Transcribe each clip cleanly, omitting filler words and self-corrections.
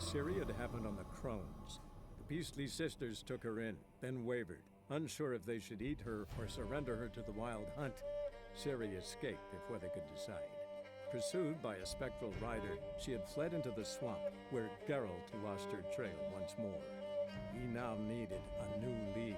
Ciri had happened on the Crones. The beastly sisters took her in, then wavered, unsure if they should eat her or surrender her to the Wild Hunt. Ciri escaped before they could decide. Pursued by a spectral rider, she had fled into the swamp, where Geralt lost her trail once more. He now needed a new lead.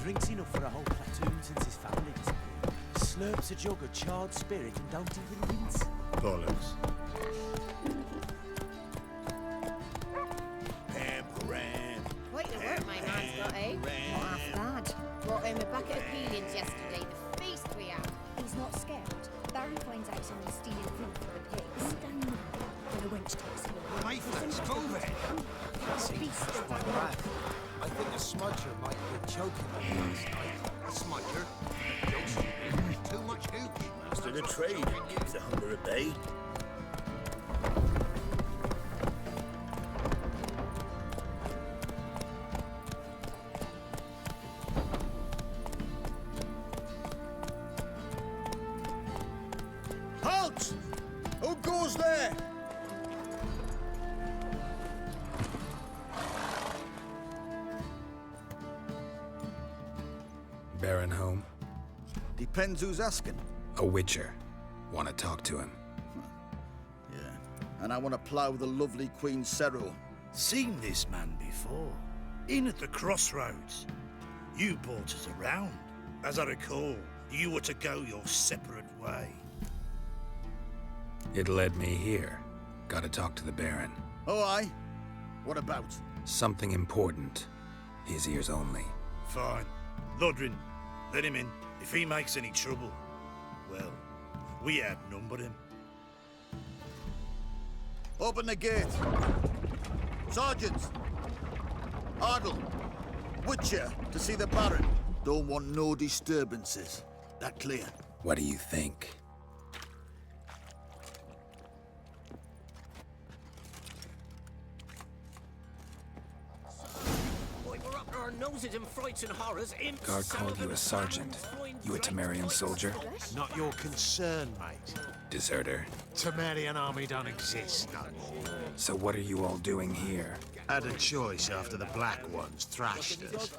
Drinks enough for a whole platoon since his family disappeared. Slurps a jug of charred spirit and don't even rinse. Bollocks. Quite the work my man's got, eh? Not half bad. Brought home a bucket of peelings yesterday, the feast we had. He's not scared. Baron finds out someone's stealing food for the pigs. Stand there. When the wench takes him away. Let's move it! I think a smudger might be choking on last night. A smudger? Jokes. Too much hooch. Master of the trade. Keeps the hunger at bay. Halt! Who goes there? Baron home? Depends who's asking. A witcher. Want to talk to him. Yeah. And I want to plough the lovely Queen Cyril. Seen this man before. In at the crossroads. You brought us around. As I recall, you were to go your separate way. It led me here. Gotta talk to the Baron. Oh, aye? What about? Something important. His ears only. Fine. Lodrin, let him in. If he makes any trouble, well, we outnumber him. Open the gate. Sergeants! Ardle! Witcher, to see the Baron. Don't want no disturbances. That clear? What do you think? We're up to our noses in frights and horrors. Guard called you a sergeant. You a Temerian soldier? Not your concern, mate. Deserter. Temerian army don't exist no more. So what are you all doing here? Had a choice after the Black Ones thrashed us.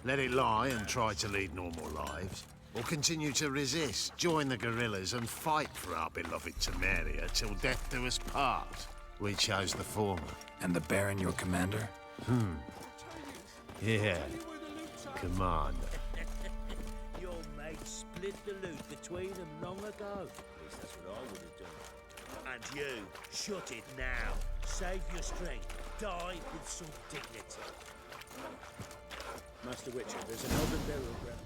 Let it lie and try to lead normal lives. Or continue to resist, join the guerrillas and fight for our beloved Temeria till death do us part. We chose the former. And the Baron your commander? Yeah. Commander. Your mate split the loot between them long ago. At least that's what I would have done. And you, shut it now. Save your strength. Die with some dignity. Master Witcher, there's an open burial ground.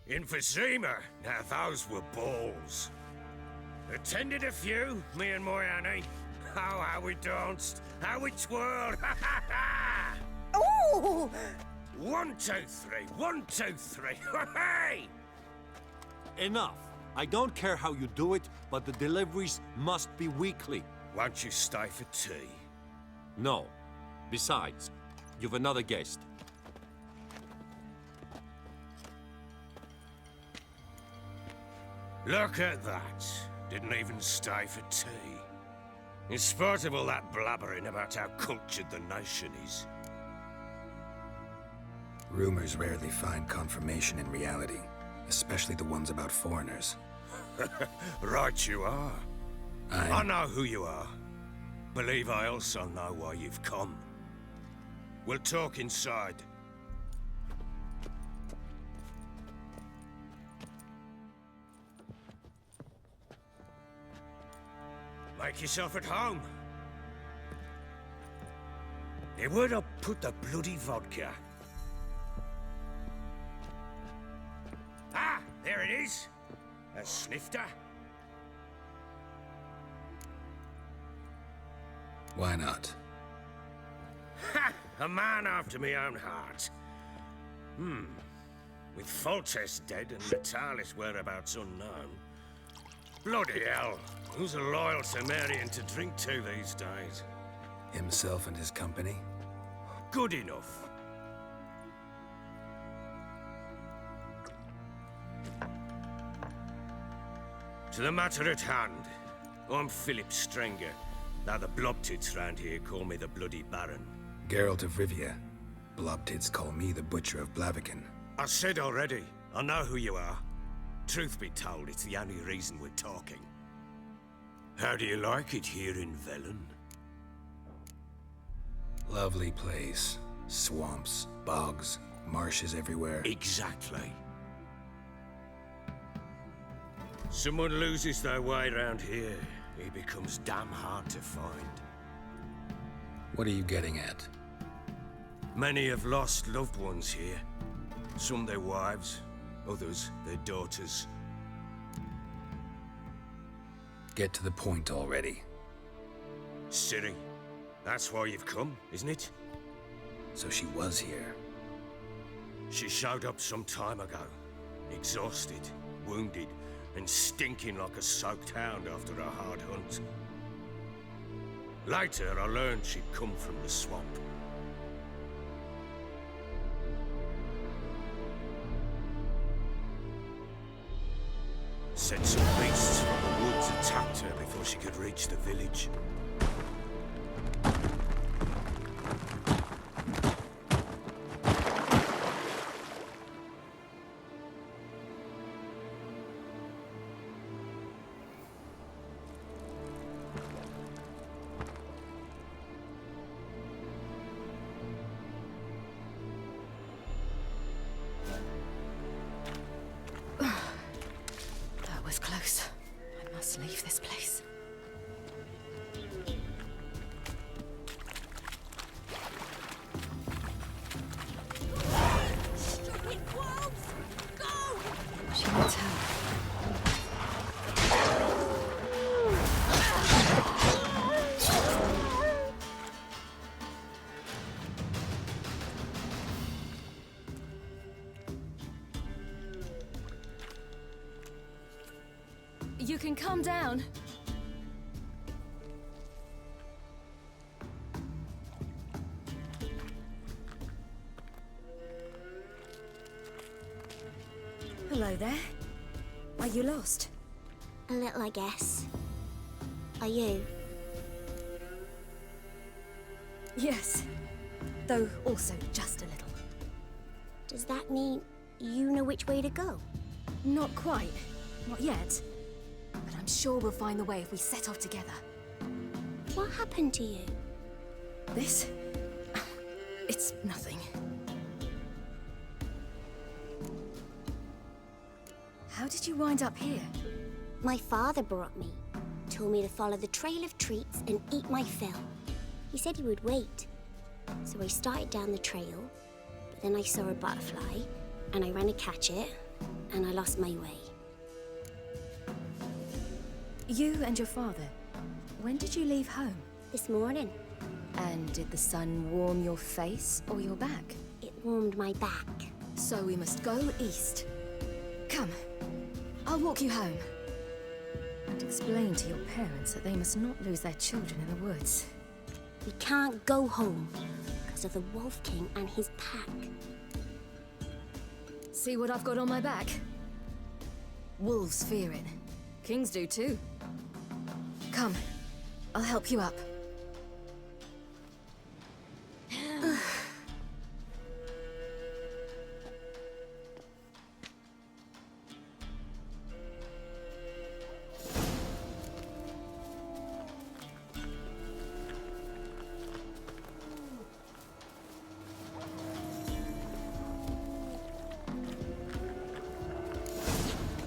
Emphysema! Now those were balls. Attended a few, me and my Annie. Oh, how we danced, how we twirled, ha ha ha! Oh! 1, 2, 3, 1, 2, 3, hey! Enough. I don't care how you do it, but the deliveries must be weekly. Won't you stay for tea? No. Besides, you've another guest. Look at that. Didn't even stay for tea. In spite of all that blabbering about how cultured the nation is. Rumors rarely find confirmation in reality, especially the ones about foreigners. Right you are. I know who you are. Believe I also know why you've come. We'll talk inside. Make yourself at home. Now where'd I put the bloody vodka? Ah, there it is. A snifter. Why not? Ha! A man after my own heart. With Foltest dead and Natalis' whereabouts unknown. Bloody hell, who's a loyal Cimmerian to drink to these days? Himself and his company? Good enough. To the matter at hand, I'm Philip Strenger. Now the Blobtits round here call me the Bloody Baron. Geralt of Rivia. Blobtits call me the Butcher of Blaviken. I said already, I know who you are. Truth be told, it's the only reason we're talking. How do you like it here in Velen? Lovely place. Swamps, bogs, marshes everywhere. Exactly. Someone loses their way around here, he becomes damn hard to find. What are you getting at? Many have lost loved ones here. Some their wives, others their daughters. Get to the point already. Ciri, that's why you've come, isn't it? So she was here. She showed up some time ago. Exhausted, wounded, and stinking like a soaked hound after a hard hunt. Later, I learned she'd come from the swamp. Said some beasts from the woods attacked her before she could reach the village. Close. I must leave this place. Stupid wolves! Go! She needs help. You can calm down. Hello there. Are you lost? A little, I guess. Are you? Yes. Though also just a little. Does that mean you know which way to go? Not quite. Not yet. But I'm sure we'll find the way if we set off together. What happened to you? This? It's nothing. How did you wind up here? My father brought me. Told me to follow the trail of treats and eat my fill. He said he would wait. So I started down the trail, but then I saw a butterfly, and I ran to catch it, and I lost my way. You and your father, when did you leave home? This morning. And did the sun warm your face or your back? It warmed my back. So we must go east. Come, I'll walk you home. And explain to your parents that they must not lose their children in the woods. We can't go home because of the Wolf King and his pack. See what I've got on my back? Wolves fear it. Kings do too. Come, I'll help you up.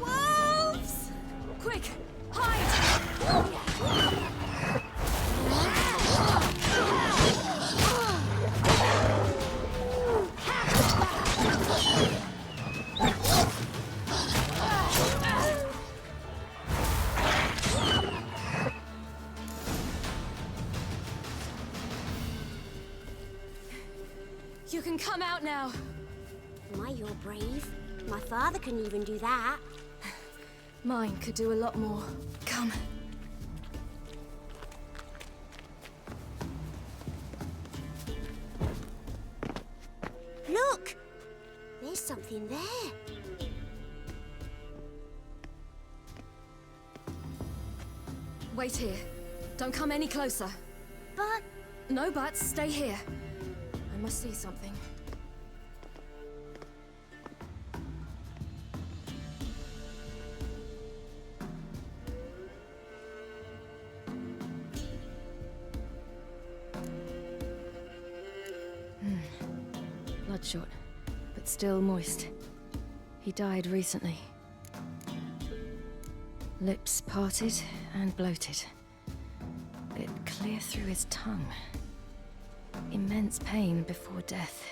Wolves! Quick, hide! can come out now. My, you're brave. My father couldn't even do that. Mine could do a lot more. Come. Look! There's something there. Wait here. Don't come any closer. But... No buts. Stay here. I must see something. Bloodshot, but still moist. He died recently. Lips parted and bloated. Bit clear through his tongue. Immense pain before death.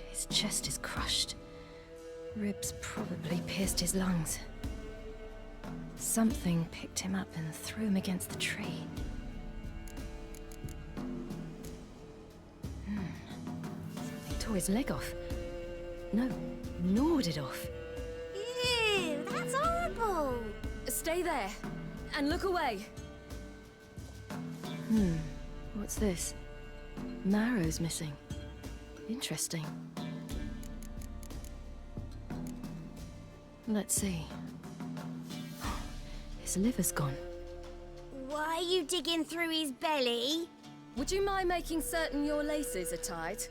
His chest is crushed. Ribs probably pierced his lungs. Something picked him up and threw him against the tree. Something tore his leg off. No, gnawed it off. Ew, that's horrible. Stay there, and look away. What's this? Marrow's missing. Interesting. Let's see. His liver's gone. Why are you digging through his belly? Would you mind making certain your laces are tied?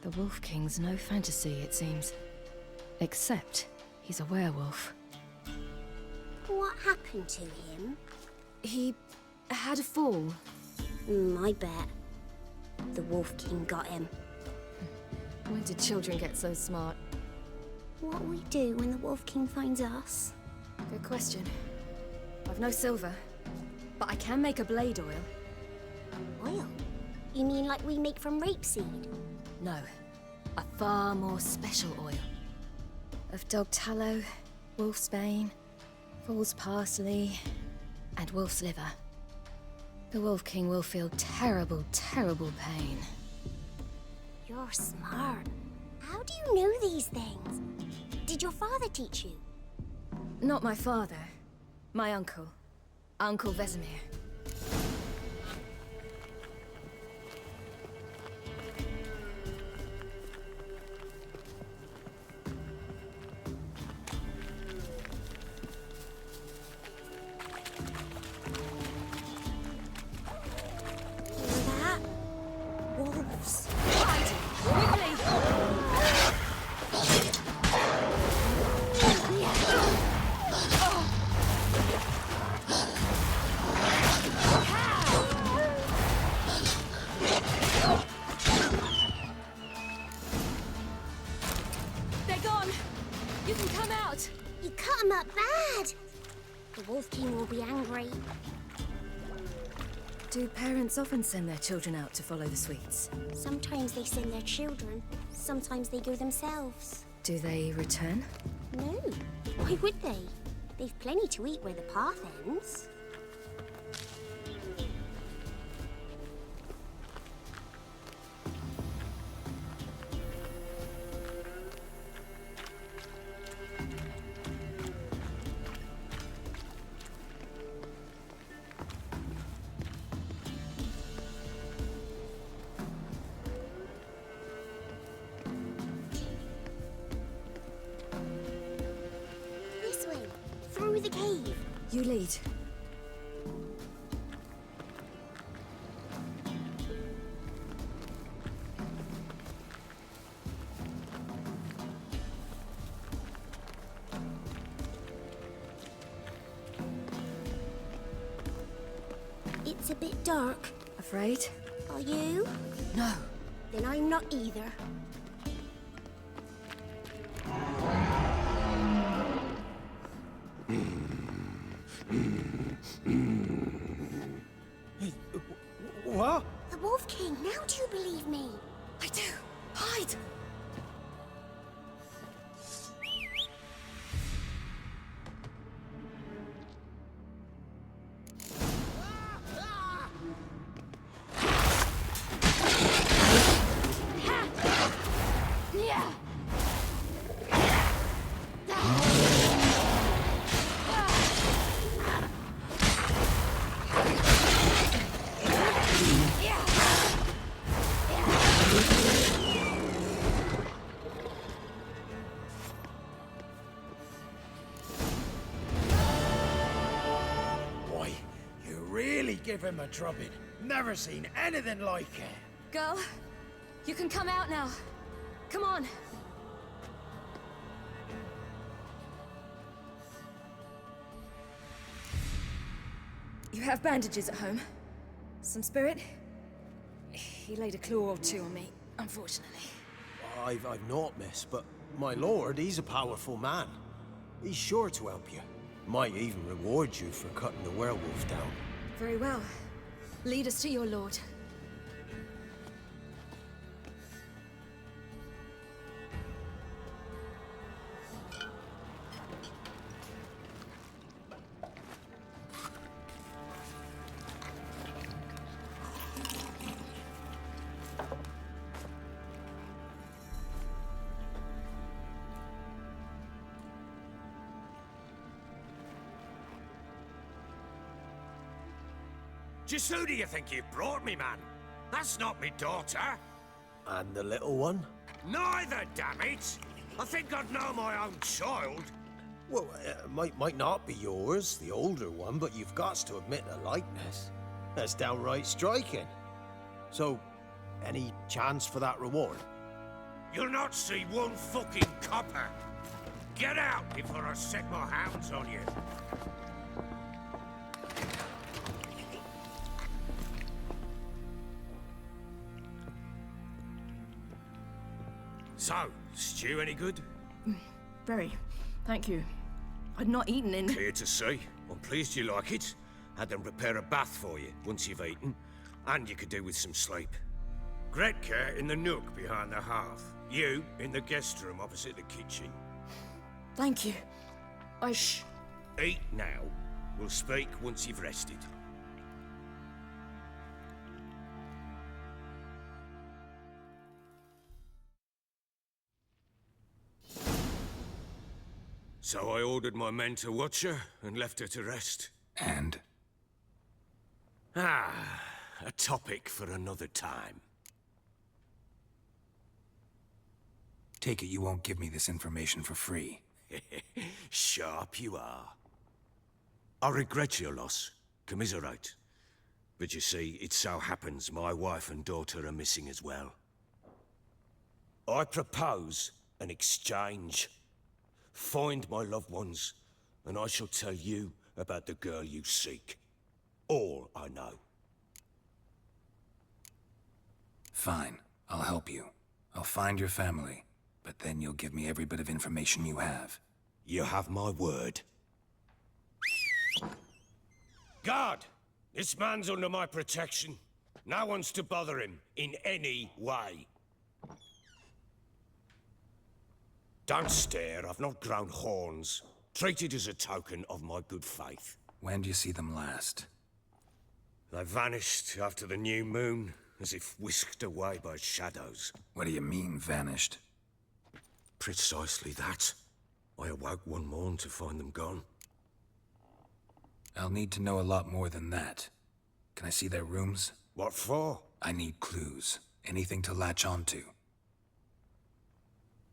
The Wolf King's no fantasy, it seems. Except he's a werewolf. What happened to him? He had a fall. I bet. The Wolf King got him. When did children get so smart? What'll we do when the Wolf King finds us? Good question. I've no silver, but I can make a blade oil. Oil? You mean like we make from rapeseed? No, a far more special oil. Of dog tallow, wolf's bane, fool's parsley, and wolf's liver. The Wolf King will feel terrible, terrible pain. You're smart. How do you know these things? Did your father teach you? Not my father. My uncle. Uncle Vesemir. That? Wolves. They're gone! You can come out! You cut him up bad! The Wolf King will be angry. Do parents often send their children out to follow the sweets? Sometimes they send their children. Sometimes they go themselves. Do they return? No. Why would they? They've plenty to eat where the path ends. This way, through the cave. You lead. It's a bit dark. Afraid? Are you? No. Then I'm not either. What? The Wolf King, now do you believe me? I do. Hide! give him a drubbing. Never seen anything like it. Girl, you can come out now. Come on. You have bandages at home? Some spirit? He laid a claw or two on me, unfortunately. I've naught, miss, but my lord, he's a powerful man. He's sure to help you. Might even reward you for cutting the werewolf down. Very well. Lead us to your lord. Just who do you think you've brought me, man? That's not me daughter. And the little one? Neither, damn it! I think I'd know my own child. Well, might not be yours, the older one, but you've got to admit the likeness. That's downright striking. So, any chance for that reward? You'll not see one fucking copper. Get out before I set my hounds on you. So, stew any good? Very. Thank you. I'd not eaten in... Clear to see. I'm pleased you like it. Had them prepare a bath for you once you've eaten. And you could do with some sleep. Gretka in the nook behind the hearth. You in the guest room opposite the kitchen. Thank you. Shh. Eat now. We'll speak once you've rested. So I ordered my men to watch her and left her to rest. And? A topic for another time. Take it you won't give me this information for free. Sharp you are. I regret your loss. Commiserate. But you see, it so happens my wife and daughter are missing as well. I propose an exchange. Find my loved ones, and I shall tell you about the girl you seek. All I know. Fine. I'll help you. I'll find your family, but then you'll give me every bit of information you have. You have my word. Guard! This man's under my protection. No one's to bother him in any way. Don't stare, I've not grown horns. Treat it as a token of my good faith. When do you see them last? They vanished after the new moon, as if whisked away by shadows. What do you mean, vanished? Precisely that. I awoke one morn to find them gone. I'll need to know a lot more than that. Can I see their rooms? What for? I need clues. Anything to latch onto.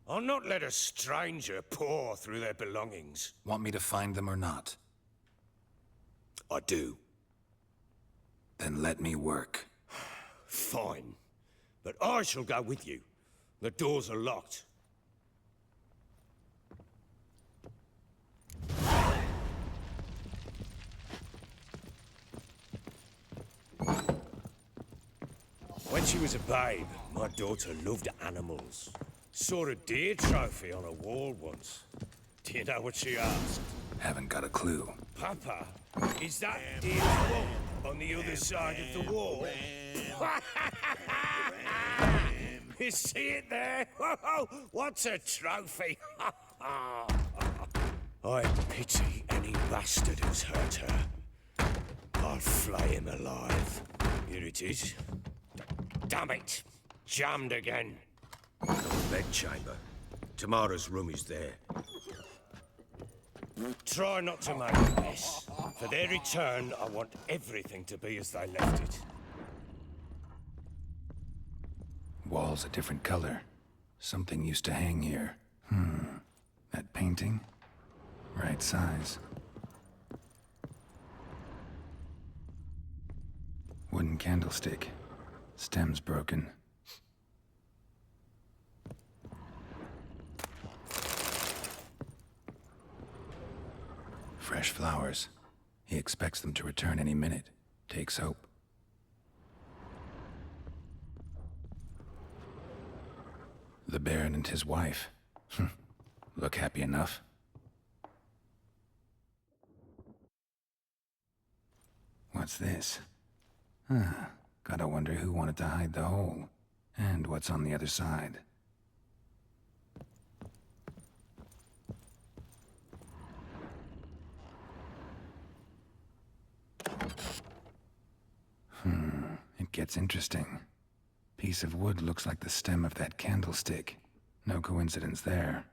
I'll not let a stranger pore through their belongings. Want me to find them or not? I do. Then let me work. Fine. But I shall go with you. The doors are locked. When she was a babe, my daughter loved animals. Saw a deer trophy on a wall once. Do you know what she asked? Haven't got a clue. Papa, is that deer's rump on the other side of the wall? You see it there? What's a trophy? I pity any bastard who's hurt her. I'll flay him alive. Here it is. Damn it! Jammed again. Bedchamber. Tamara's room is there. Try not to make a mess. For their return, I want everything to be as they left it. Walls a different color. Something used to hang here. That painting? Right size. Wooden candlestick. Stem's broken. Fresh flowers. He expects them to return any minute. Takes hope. The Baron and his wife. Look happy enough. What's this? Gotta wonder who wanted to hide the hole. And what's on the other side. It gets interesting. Piece of wood looks like the stem of that candlestick. No coincidence there.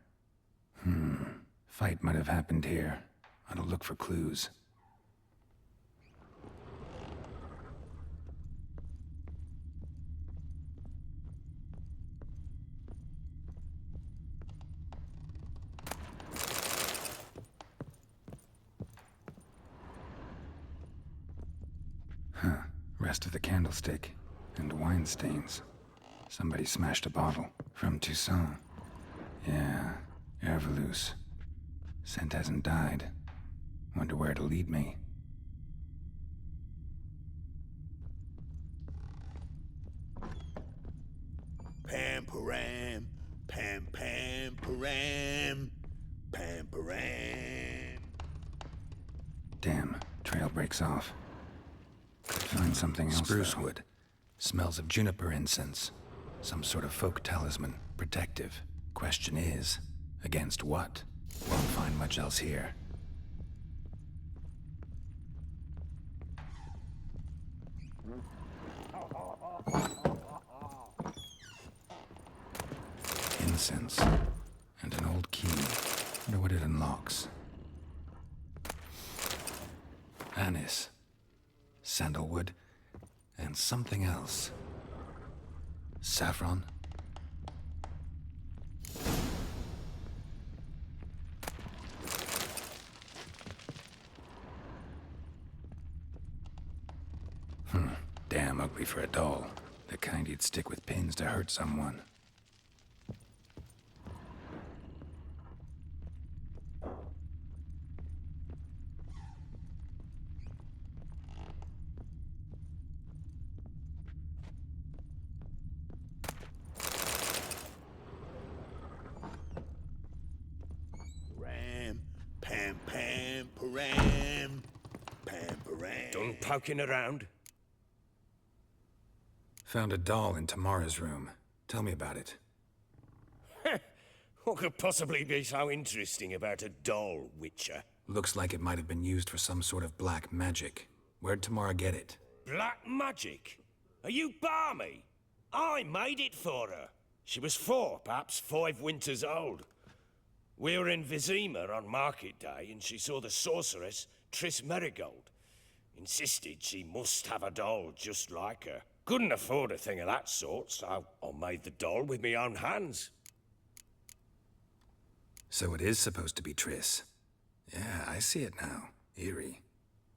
Fight might have happened here. Ought to look for clues. Rest of the candlestick. And wine stains. Somebody smashed a bottle. From Toussaint. Yeah, Ervelus. Scent hasn't died. Wonder where it'll lead me. Pam-param, pam-pam-param, pam-param. Damn, trail breaks off. Could find something else. Spruce wood. Smells of juniper incense. Some sort of folk talisman. Protective. Question is, against what? Won't find much else here. Incense. And an old key. Wonder what it unlocks. Anise. Sandalwood. And something else. Saffron? Damn ugly for a doll. The kind you'd stick with pins to hurt someone. Ram, pam, pam, param, pam, param. Done poking around? Found a doll in Tamara's room. Tell me about it. What could possibly be so interesting about a doll, Witcher? Looks like it might have been used for some sort of black magic. Where'd Tamara get it? Black magic? Are you balmy? I made it for her. She was 4, perhaps 5 winters old. We were in Vizima on market day, and she saw the sorceress, Triss Merigold. Insisted she must have a doll just like her. Couldn't afford a thing of that sort, so I made the doll with my own hands. So it is supposed to be Triss. Yeah, I see it now. Eerie.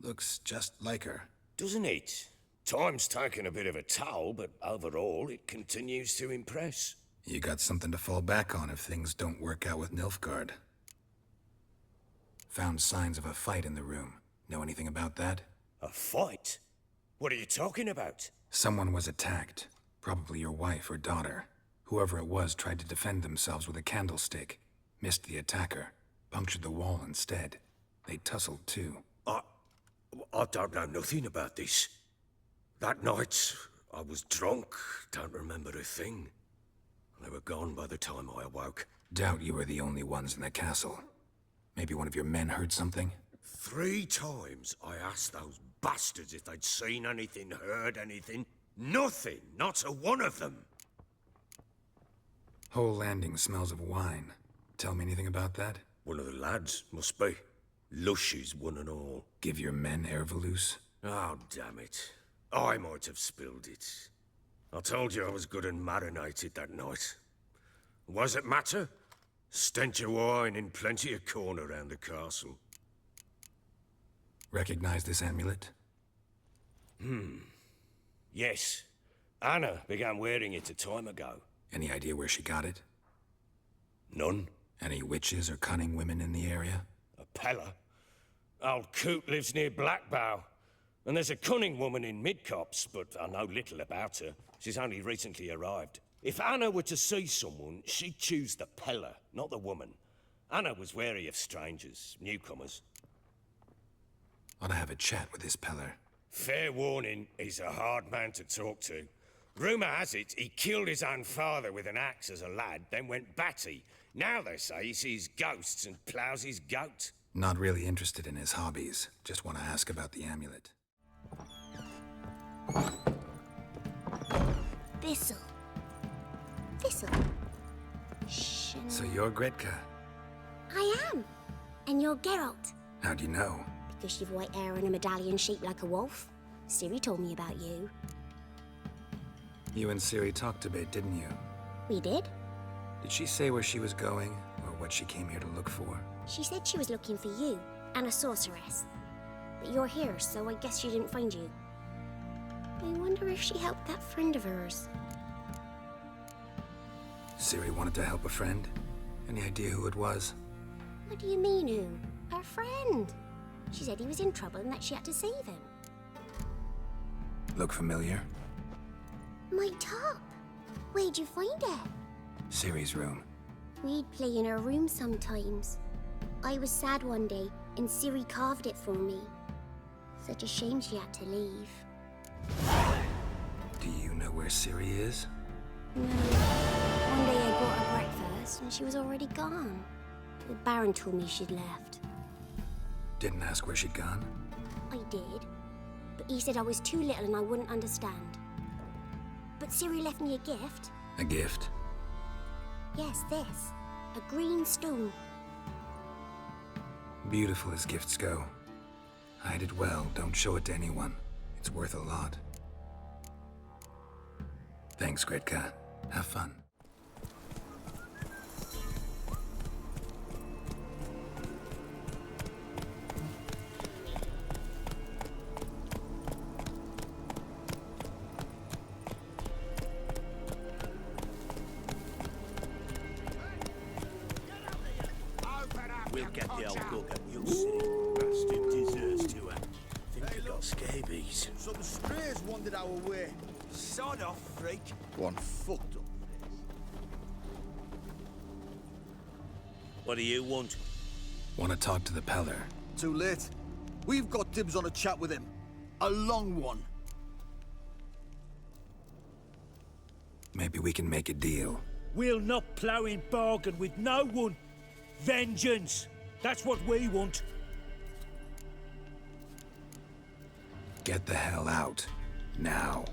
Looks just like her. Doesn't it? Time's taken a bit of a toll, but overall it continues to impress. You got something to fall back on if things don't work out with Nilfgaard. Found signs of a fight in the room. Know anything about that? A fight? What are you talking about? Someone was attacked. Probably your wife or daughter. Whoever it was tried to defend themselves with a candlestick. Missed the attacker. Punctured the wall instead. They tussled too. I don't know nothing about this. That night, I was drunk. Don't remember a thing. They were gone by the time I awoke. Doubt you were the only ones in the castle. Maybe one of your men heard something? 3 times I asked those bastards if they'd seen anything, heard anything. Nothing, not a one of them. Whole landing smells of wine. Tell me anything about that? One of the lads, must be. Lushes, one and all. Give your men Ervelus? Oh, damn it. I might have spilled it. I told you I was good and marinated that night. Was it matter? Stench of wine in plenty of corn around the castle. Recognize this amulet? Yes. Anna began wearing it a time ago. Any idea where she got it? None. Any witches or cunning women in the area? A Pella? Old Coot lives near Blackbow. And there's a cunning woman in Midcopse, but I know little about her. She's only recently arrived. If Anna were to see someone, she'd choose the Pella, not the woman. Anna was wary of strangers, newcomers. Ought to have a chat with this Peller. Fair warning, he's a hard man to talk to. Rumour has it he killed his own father with an axe as a lad, then went batty. Now they say he sees ghosts and ploughs his goat. Not really interested in his hobbies. Just want to ask about the amulet. Thistle. Thistle. So you're Gretka? I am. And you're Geralt. How do you know? Because you've white hair and a medallion shaped like a wolf. Ciri told me about you. You and Ciri talked a bit, didn't you? We did. Did she say where she was going, or what she came here to look for? She said she was looking for you, and a sorceress. But you're here, so I guess she didn't find you. I wonder if she helped that friend of hers. Ciri wanted to help a friend? Any idea who it was? What do you mean, who? Her friend. She said he was in trouble and that she had to save him. Look familiar? My top. Where'd you find it? Ciri's room. We'd play in her room sometimes. I was sad one day, and Ciri carved it for me. Such a shame she had to leave. Do you know where Ciri is? No. One day I brought her breakfast, and she was already gone. The Baron told me she'd left. Didn't ask where she'd gone? I did, but he said I was too little and I wouldn't understand. But Ciri left me a gift. A gift? Yes, this. A green stone. Beautiful as gifts go. Hide it well, don't show it to anyone. It's worth a lot. Thanks, Gretka. Have fun. We'll get the old cook and you'll see. Bastard deserves to have. Think he got scabies. Some strays wandered our way. Sod off, freak. One fucked up. What do you want? Want to talk to the Peller? Too late. We've got dibs on a chat with him. A long one. Maybe we can make a deal. We'll not plough in bargain with no one. Vengeance! That's what we want. Get the hell out. Now.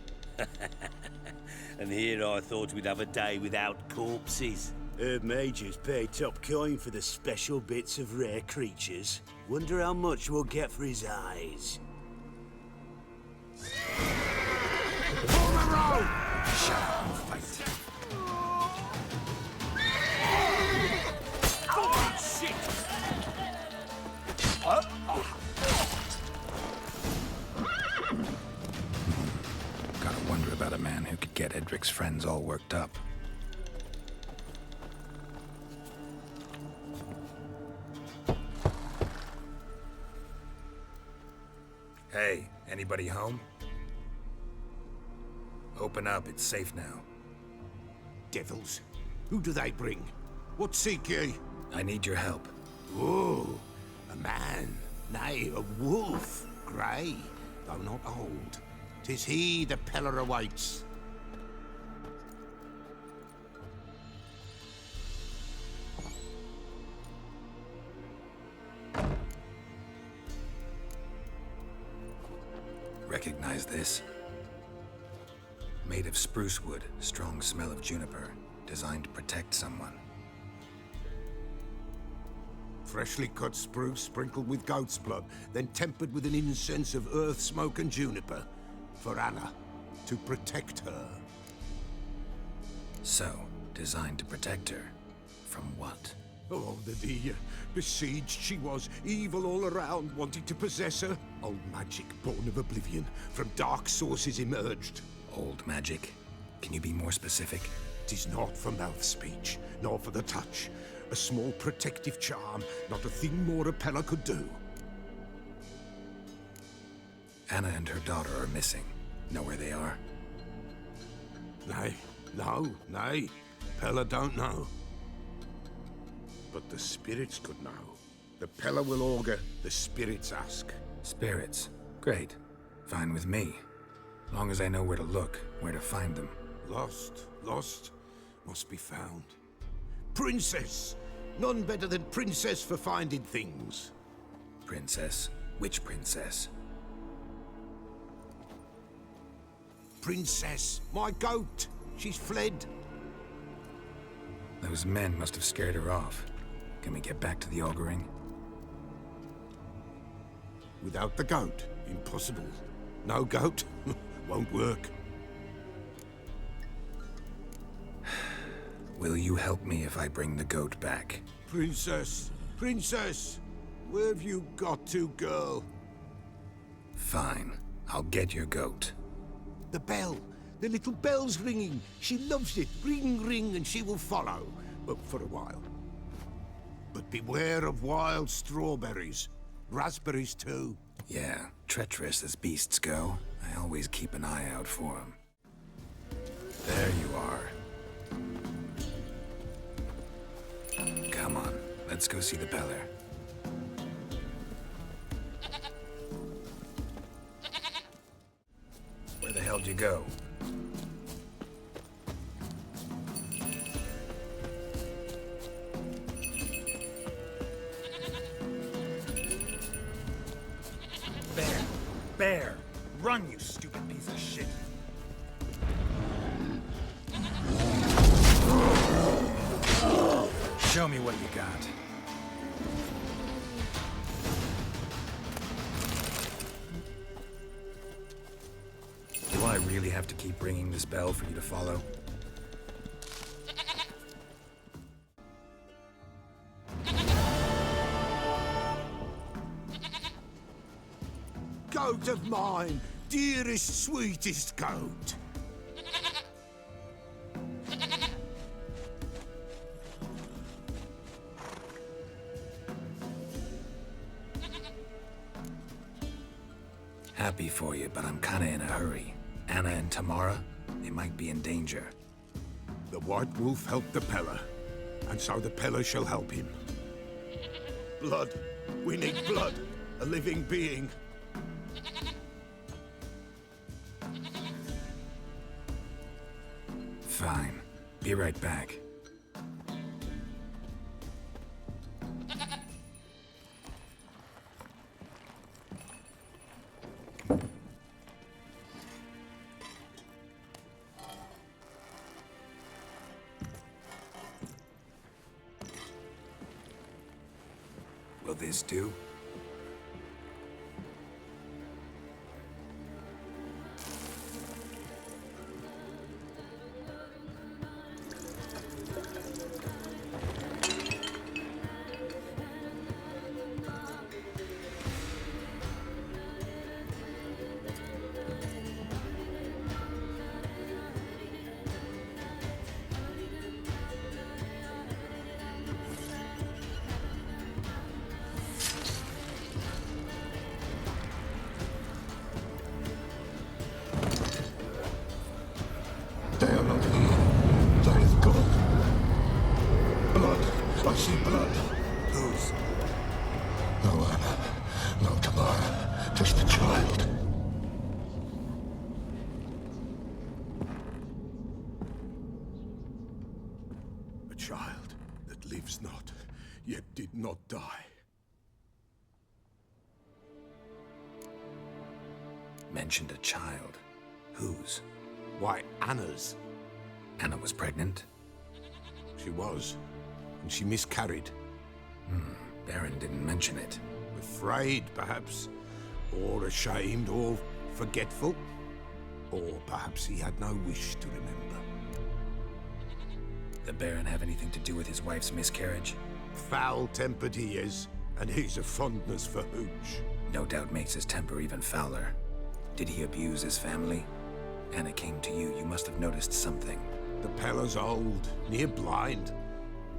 And here I thought we'd have a day without corpses. Herb Majors pay top coin for the special bits of rare creatures. Wonder how much we'll get for his eyes. On the road! Shut up and fight. Oh, shit! Gotta wonder about a man who could get Edric's friends all worked up. Hey, anybody home? Open up, it's safe now. Devils. Who do they bring? What seek ye? I need your help. Oh, a man. Nay, a wolf. Grey, though not old. 'Tis he the Peller awaits. Recognize this? Made of spruce wood, strong smell of juniper, designed to protect someone. Freshly cut spruce sprinkled with goat's blood, then tempered with an incense of earth, smoke, and juniper. For Anna, to protect her. So, designed to protect her. From what? Oh, the besieged she was, evil all around, wanting to possess her. Old magic born of oblivion, from dark sources emerged. Old magic? Can you be more specific? 'Tis not for mouth speech, nor for the touch. A small protective charm, not a thing more a Pella could do. Anna and her daughter are missing. Know where they are? Nay. Pella don't know. But the spirits could know. The Pella will augur, the spirits ask. Spirits? Great. Fine with me. Long as I know where to look, where to find them. Lost, must be found. Princess! None better than Princess for finding things. Princess? Which princess? Princess, my goat! She's fled. Those men must have scared her off. Can we get back to the auguring? Without the goat, impossible. No goat, won't work. Will you help me if I bring the goat back? Princess! Where have you got to, girl? Fine. I'll get your goat. The bell! The little bell's ringing. She loves it. Ring, ring, and she will follow. But for a while. But beware of wild strawberries. Raspberries, too. Yeah, treacherous as beasts go. I always keep an eye out for them. There you are. Come on, let's go see the Peller. Where the hell did you go? Bear! Run, you stupid piece of shit! Show me what you got. Do I really have to keep ringing this bell for you to follow? Goat of mine! Dearest, sweetest goat! Happy for you, but I'm kinda in a hurry. Anna and Tamara, they might be in danger. The White Wolf helped the Pella, and so the Pella shall help him. Blood. We need blood. A living being. Fine. Be right back. Will this do? They are not here. That is God. Blood. I see blood. Whose? No Anna. No Tamara. Just the child. A child that lives not, yet did not die. Mentioned a child. Whose? Why, Anna's. Anna was pregnant? She was. And she miscarried. Baron didn't mention it. Afraid, perhaps. Or ashamed, or forgetful. Or perhaps he had no wish to remember. The Baron have anything to do with his wife's miscarriage? Foul-tempered he is, and he's a fondness for hooch. No doubt makes his temper even fouler. Did he abuse his family? Anna came to you. You must have noticed something. The Pella's old, near blind.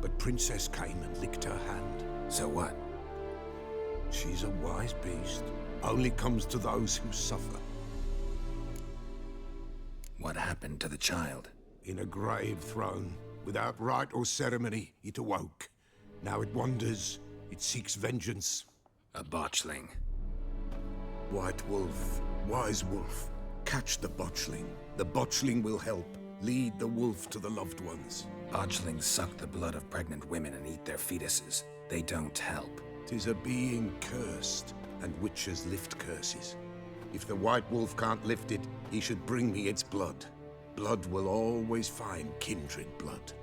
But Princess came and licked her hand. So what? She's a wise beast. Only comes to those who suffer. What happened to the child? In a grave thrown. Without rite or ceremony, it awoke. Now it wanders. It seeks vengeance. A botchling. White wolf, wise wolf. Catch the botchling. The botchling will help. Lead the wolf to the loved ones. Botchlings suck the blood of pregnant women and eat their fetuses. They don't help. 'Tis a being cursed, and witches lift curses. If the white wolf can't lift it, he should bring me its blood. Blood will always find kindred blood.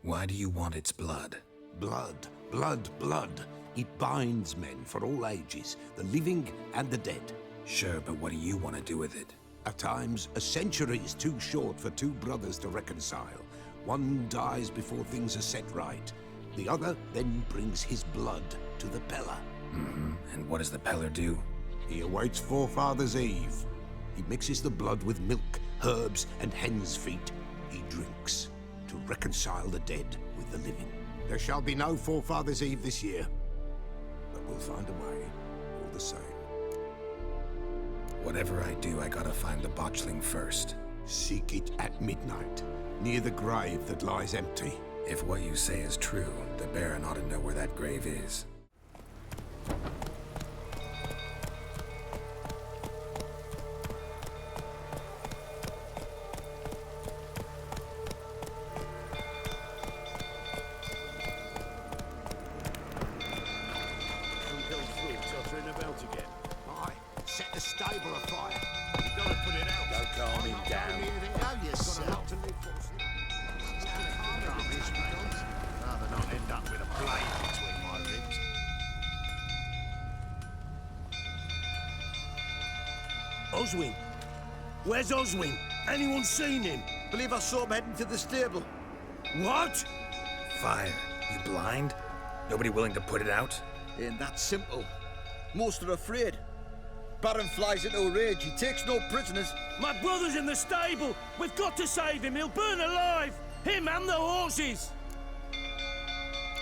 Why do you want its blood? Blood, blood, blood. It binds men for all ages, the living and the dead. Sure, but what do you want to do with it? At times, a century is too short for two brothers to reconcile. One dies before things are set right. The other then brings his blood to the Pella. And what does the Peller do? He awaits Forefathers' Eve. He mixes the blood with milk, herbs, and hen's feet. He drinks to reconcile the dead with the living. There shall be no Forefathers' Eve this year. But we'll find a way, all the same. Whatever I do, I gotta find the botchling first. Seek it at midnight, near the grave that lies empty. If what you say is true, the Baron ought to know where that grave is. Set the stable afire. You've got to put it out. Don't calm him down. Rather not end up with a blade between my ribs. Oswin! Where's Oswin? Anyone seen him? Believe I saw him heading to the stable. What? Fire. You blind? Nobody willing to put it out? Ain't that simple. Most are afraid. Baron flies into a rage. He takes no prisoners. My brother's in the stable. We've got to save him. He'll burn alive. Him and the horses.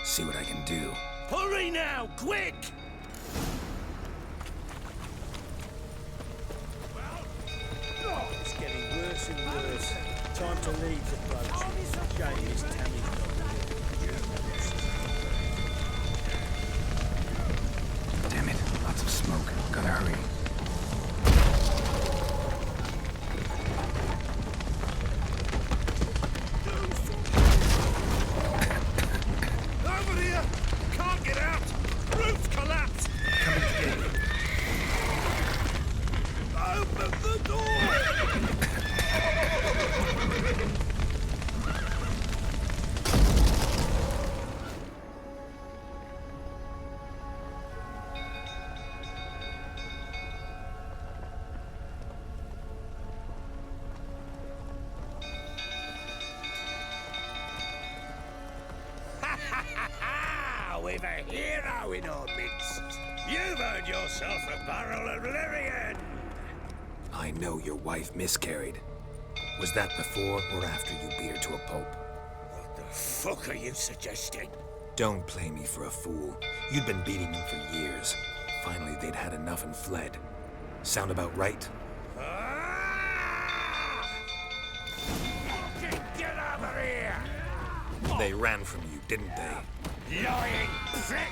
See what I can do. Hurry now, quick! It's getting worse and worse. Time to leave approaching. Shame is Tammy's not here. Damn it. Lots of smoke. Gotta hurry. Over here! Can't get out! Roof collapsed! Coming to get you. Open the door! We've a hero in our midst. You've earned yourself a barrel of Lyrian. I know your wife miscarried. Was that before or after you beat her to a pulp? What the fuck are you suggesting? Don't play me for a fool. You'd been beating them for years. Finally, they'd had enough and fled. Sound about right? Fucking get over here! They ran from you, didn't they? Lying prick!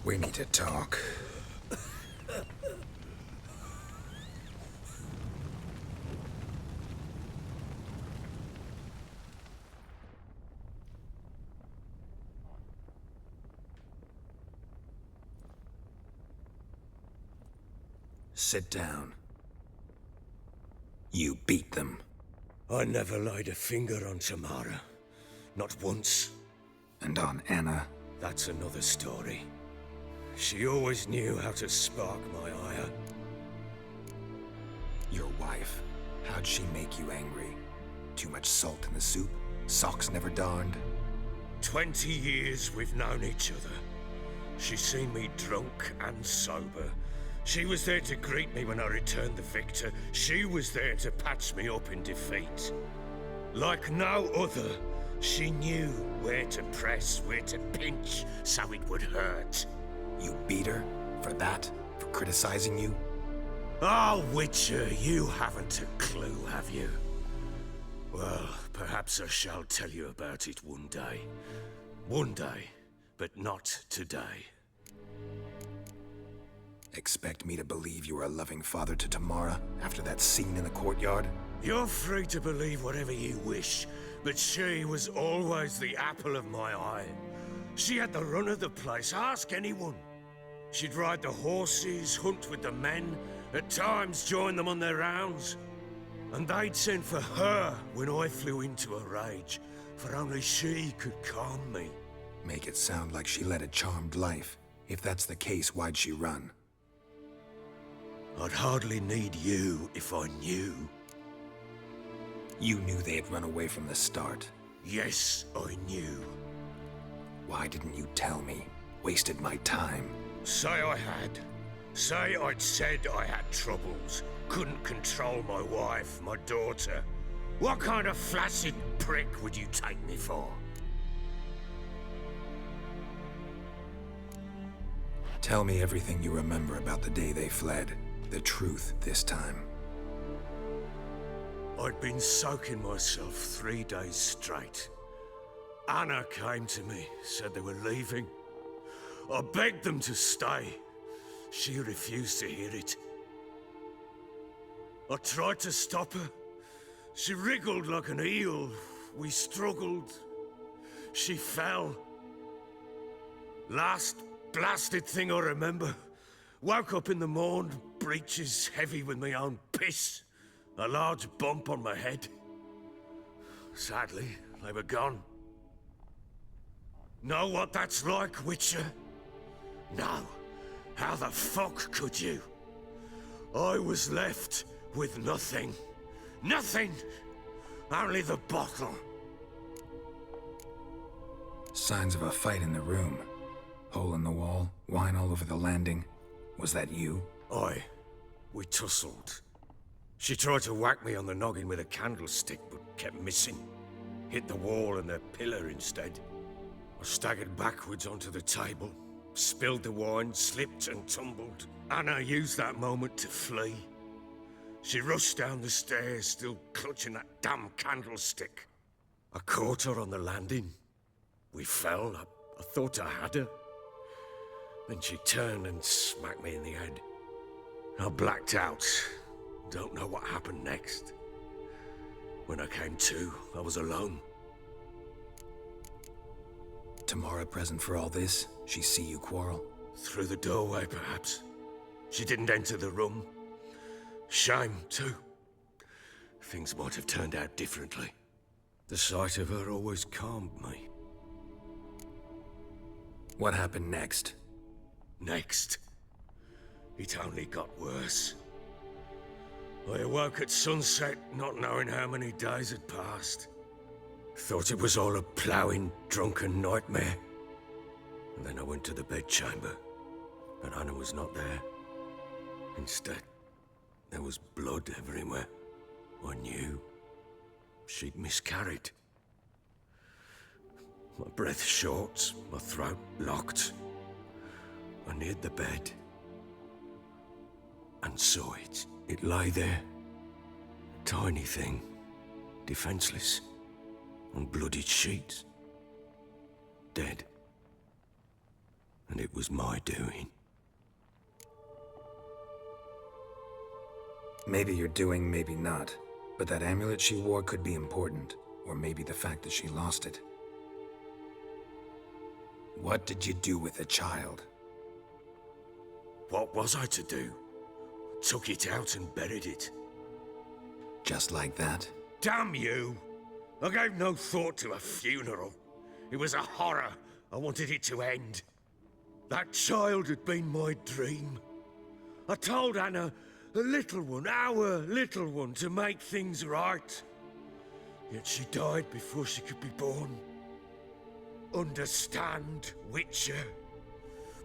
We need to talk. Sit down. You beat them. I never laid a finger on Tamara. Not once. And on Anna? That's another story. She always knew how to spark my ire. Your wife. How'd she make you angry? Too much salt in the soup? Socks never darned? 20 years we've known each other. She's seen me drunk and sober. She was there to greet me when I returned the victor. She was there to patch me up in defeat. Like no other, she knew where to press, where to pinch, so it would hurt. You beat her? For that? For criticizing you? Oh, Witcher, you haven't a clue, have you? Well, perhaps I shall tell you about it one day. One day, but not today. Expect me to believe you were a loving father to Tamara after that scene in the courtyard? You're free to believe whatever you wish, but she was always the apple of my eye. She had the run of the place, ask anyone. She'd ride the horses, hunt with the men, at times join them on their rounds. And they'd send for her when I flew into a rage, for only she could calm me. Make it sound like she led a charmed life. If that's the case, why'd she run? I'd hardly need you if I knew. You knew they'd run away from the start? Yes, I knew. Why didn't you tell me? Wasted my time. Say I had. Say I'd said I had troubles. Couldn't control my wife, my daughter. What kind of flaccid prick would you take me for? Tell me everything you remember about the day they fled. The truth this time. I'd been soaking myself 3 days straight. Anna came to me, said they were leaving. I begged them to stay. She refused to hear it. I tried to stop her. She wriggled like an eel. We struggled. She fell. Last blasted thing I remember. Woke up in the morn, breeches heavy with my own piss. A large bump on my head. Sadly, they were gone. Know what that's like, Witcher? No. How the fuck could you? I was left with nothing. Nothing! Only the bottle. Signs of a fight in the room. Hole in the wall, wine all over the landing. Was that you? Aye. We tussled. She tried to whack me on the noggin with a candlestick, but kept missing. Hit the wall and a pillar instead. I staggered backwards onto the table, spilled the wine, slipped and tumbled. Anna used that moment to flee. She rushed down the stairs, still clutching that damn candlestick. I caught her on the landing. We fell. I thought I had her. Then she turned and smacked me in the head. I blacked out. Don't know what happened next. When I came to, I was alone. Tamara present for all this? She see you quarrel? Through the doorway, perhaps. She didn't enter the room. Shame, too. Things might have turned out differently. The sight of her always calmed me. What happened next? Next? It only got worse. I awoke at sunset, not knowing how many days had passed. Thought it was all a ploughing, drunken nightmare. And then I went to the bedchamber, but Anna was not there. Instead, there was blood everywhere. I knew she'd miscarried. My breath short, my throat locked. I neared the bed and saw it. It lay there, a tiny thing, defenseless, on bloodied sheets, dead. And it was my doing. Maybe you're doing, maybe not. But that amulet she wore could be important. Or maybe the fact that she lost it. What did you do with the child? What was I to do? took it out and buried it. Just like that? Damn you! I gave no thought to a funeral. It was a horror. I wanted it to end. That child had been my dream. I told Anna, the little one, our little one, to make things right. Yet she died before she could be born. Understand, Witcher?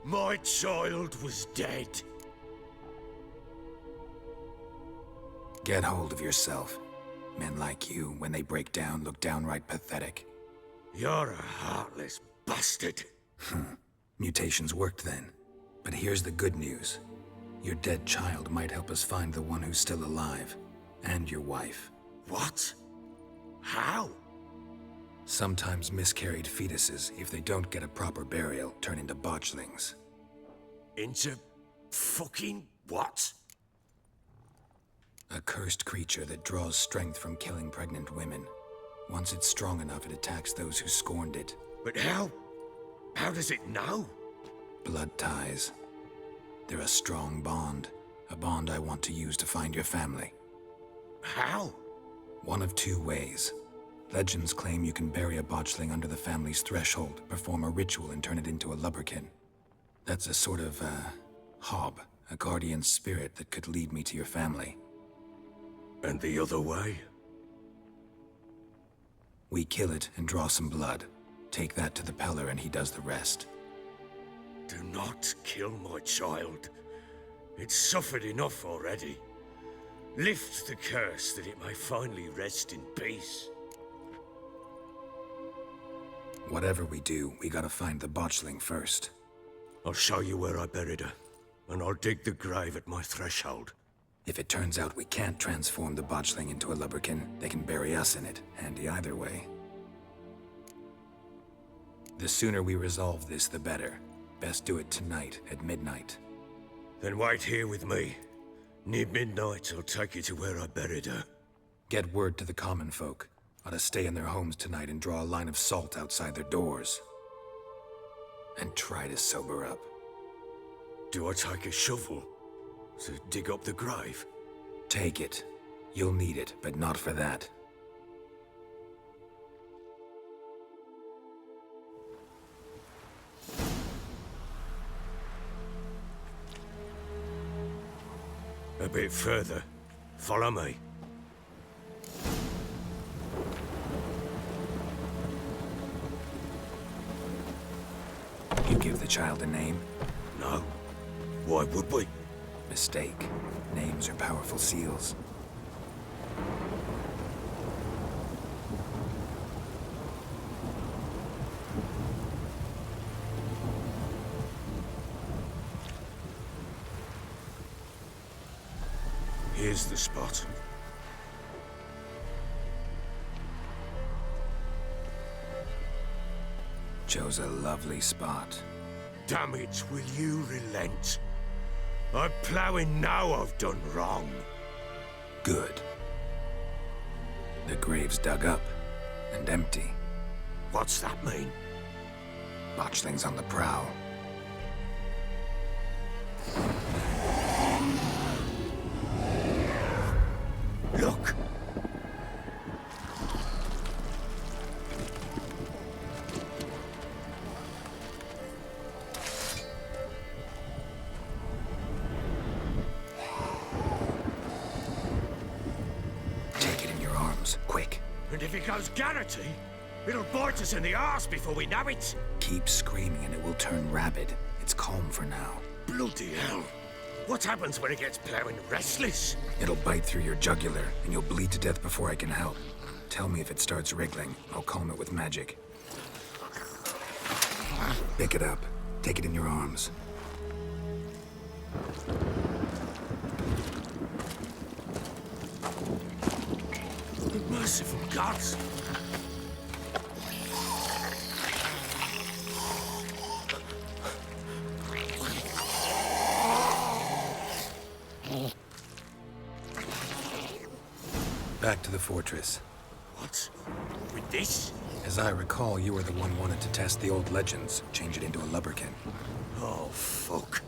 My child was dead. Get hold of yourself. Men like you, when they break down, look downright pathetic. You're a heartless bastard. Mutations worked then. But here's the good news. Your dead child might help us find the one who's still alive. And your wife. What? How? Sometimes miscarried fetuses, if they don't get a proper burial, turn into botchlings. Into fucking what? A cursed creature that draws strength from killing pregnant women. Once it's strong enough, it attacks those who scorned it. But how? How does it know? Blood ties. They're a strong bond. A bond I want to use to find your family. How? One of two ways. Legends claim you can bury a botchling under the family's threshold, perform a ritual, and turn it into a lubberkin. That's a sort of, hob, a guardian spirit that could lead me to your family. And the other way? We kill it and draw some blood. Take that to the Peller and he does the rest. Do not kill my child. It's suffered enough already. Lift the curse that it may finally rest in peace. Whatever we do, we gotta find the botchling first. I'll show you where I buried her, and I'll dig the grave at my threshold. If it turns out we can't transform the botchling into a lubberkin, they can bury us in it. Handy either way. The sooner we resolve this, the better. Best do it tonight, at midnight. Then wait here with me. Near midnight, I'll take you to where I buried her. Get word to the common folk. Ought to stay in their homes tonight and draw a line of salt outside their doors. And try to sober up. Do I take a shovel to dig up the grave? Take it. You'll need it, but not for that. A bit further. Follow me. You give the child a name? No. Why would we? Mistake. Names are powerful seals. Here's the spot. Chose a lovely spot. Damn it, will you relent? I'm ploughing now I've done wrong. Good. The grave's dug up and empty. What's that mean? Botchling's on the prowl. Look! Take it in your arms, quick. And if it goes Garrity, it'll bite us in the arse before we know it. Keep screaming and it will turn rabid. It's calm for now. Bloody hell. What happens when it gets plowing restless? It'll bite through your jugular, and you'll bleed to death before I can help. Tell me if it starts wriggling. I'll calm it with magic. Pick it up. Take it in your arms. Merciful gods! Back to the fortress. What? With this? As I recall, you were the one wanted to test the old legends, change it into a lubberkin. Oh, fuck.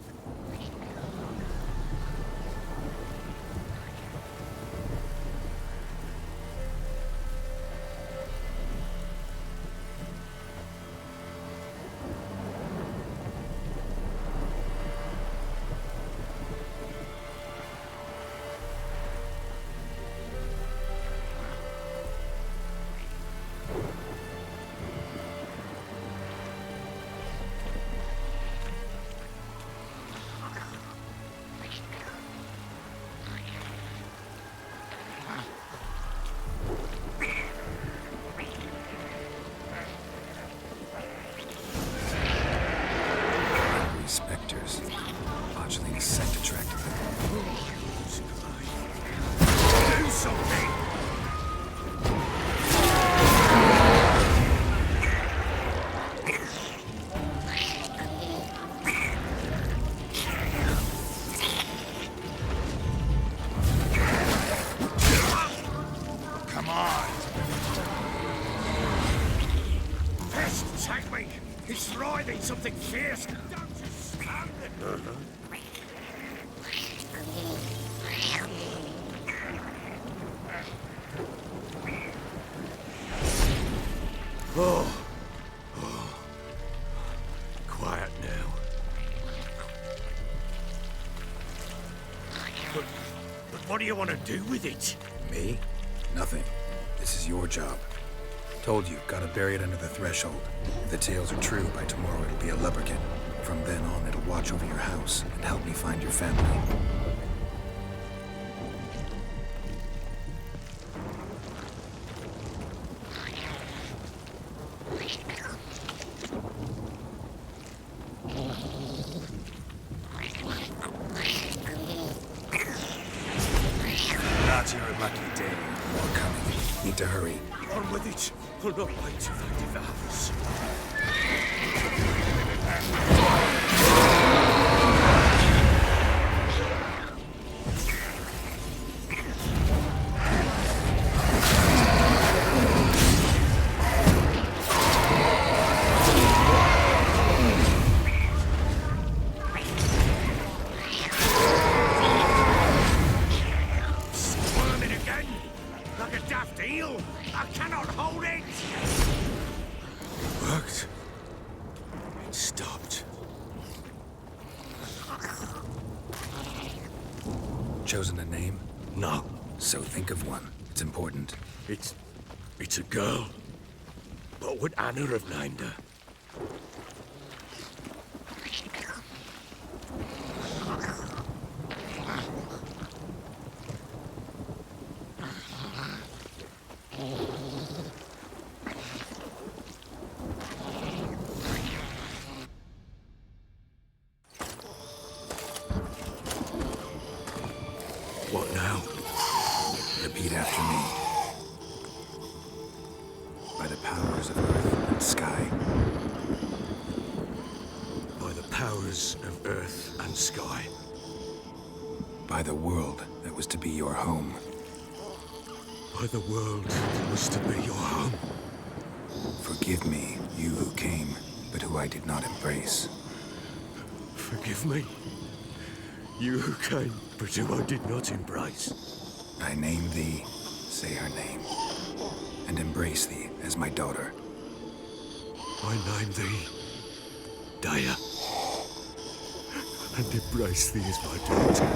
something fierce. Don't you stand it? Oh. Quiet now. But what do you want to do with it? Me? Nothing. This is your job. Told you, gotta bury it under the threshold. If the tales are true, by tomorrow it'll be a lubberkin. From then on, it'll watch over your house and help me find your family. That's your lucky day. More coming. Need to hurry. On with it. I'll not wait till they devour us. Squirming again? Like a daft eel? I cannot hold it! Worked. It stopped. Chosen a name? No. So think of one. It's important. It's a girl. What would Anna have named her? What now? Repeat after me. By the powers of earth and sky. By the powers of earth and sky. By the world that was to be your home. By the world that was to be your home. Forgive me, you who came, but who I did not embrace. Forgive me. You who came, but who I did not embrace. I name thee, say her name, and embrace thee as my daughter. I name thee Daya, and embrace thee as my daughter.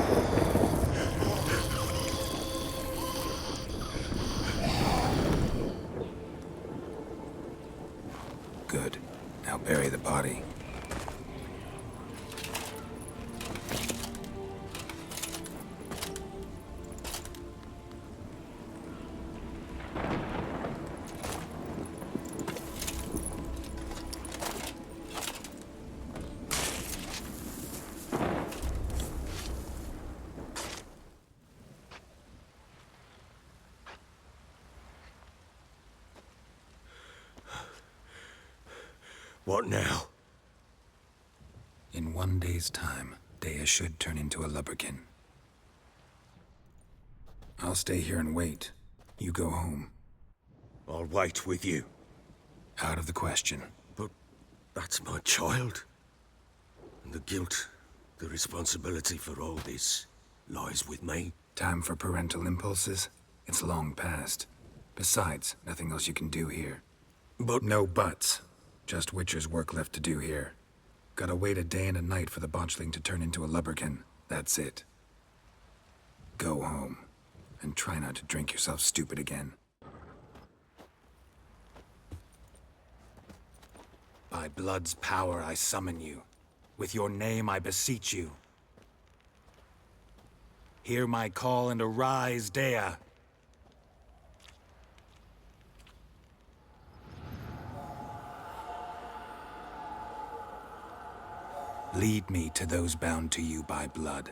Good. Now bury the body. What now? In 1 day's time, Dea should turn into a lubberkin. I'll stay here and wait. You go home. I'll wait with you. Out of the question. But that's my child. And the guilt, the responsibility for all this lies with me. Time for parental impulses? It's long past. Besides, nothing else you can do here. But no buts. Just Witcher's work left to do here. Gotta wait a day and a night for the botchling to turn into a lubberkin. That's it. Go home. And try not to drink yourself stupid again. By blood's power I summon you. With your name I beseech you. Hear my call and arise, Dea. Lead me to those bound to you by blood.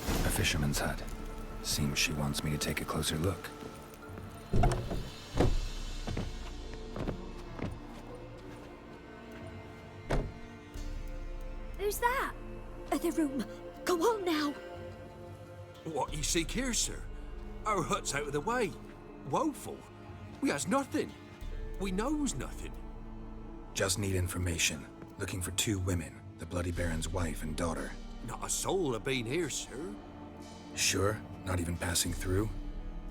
A fisherman's hut. Seems she wants me to take a closer look. Who's that? spare room. Go on now. What you seek here, sir? Our hut's out of the way. Woeful. We has nothing. We knows nothing. Just need information. Looking for 2 women, the Bloody Baron's wife and daughter. Not a soul have been here, sir. Sure? Not even passing through?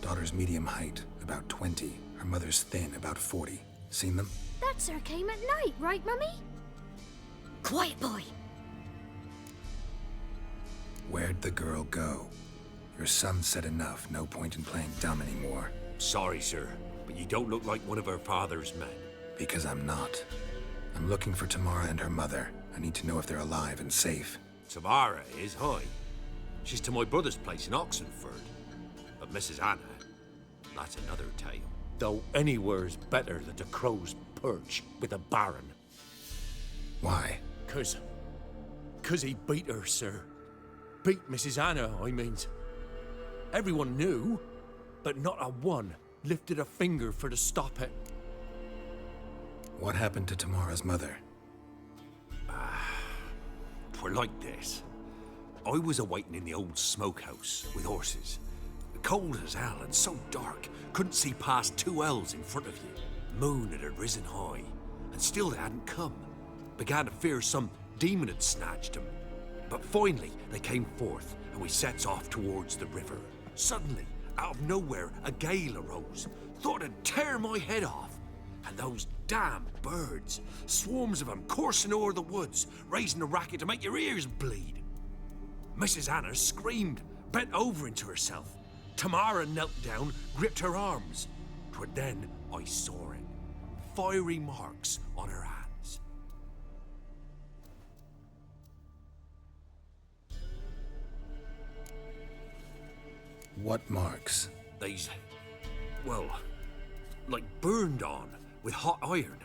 Daughter's medium height, about 20. Her mother's thin, about 40. Seen them? That sir came at night, right, Mummy? Quiet, boy. Where'd the girl go? Your son said enough. No point in playing dumb anymore. Sorry, sir, but you don't look like one of our father's men. Because I'm not. I'm looking for Tamara and her mother. I need to know if they're alive and safe. Tamara is, hi. She's to my brother's place in Oxenford. But Mrs. Anna, that's another tale. Though anywhere's better than the Crow's Perch with a baron. Why? 'Cause he beat her, sir. Beat Mrs. Anna, I means. Everyone knew, but not a one lifted a finger for to stop it. What happened to Tamara's mother? 'Twere like this. I was awaiting in the old smokehouse with horses. Cold as hell and so dark, couldn't see past 2 ells in front of you. Moon had risen high, and still they hadn't come. Began to fear some demon had snatched them. But finally, they came forth, and we sets off towards the river. Suddenly, out of nowhere, a gale arose. Thought it'd tear my head off. And those damn birds, swarms of them coursing o'er the woods, raising a racket to make your ears bleed. Mrs. Anna screamed, bent over into herself. Tamara knelt down, gripped her arms. 'Twere then I saw it. Fiery marks on her hands. What marks? They's, well, like burned on with hot iron.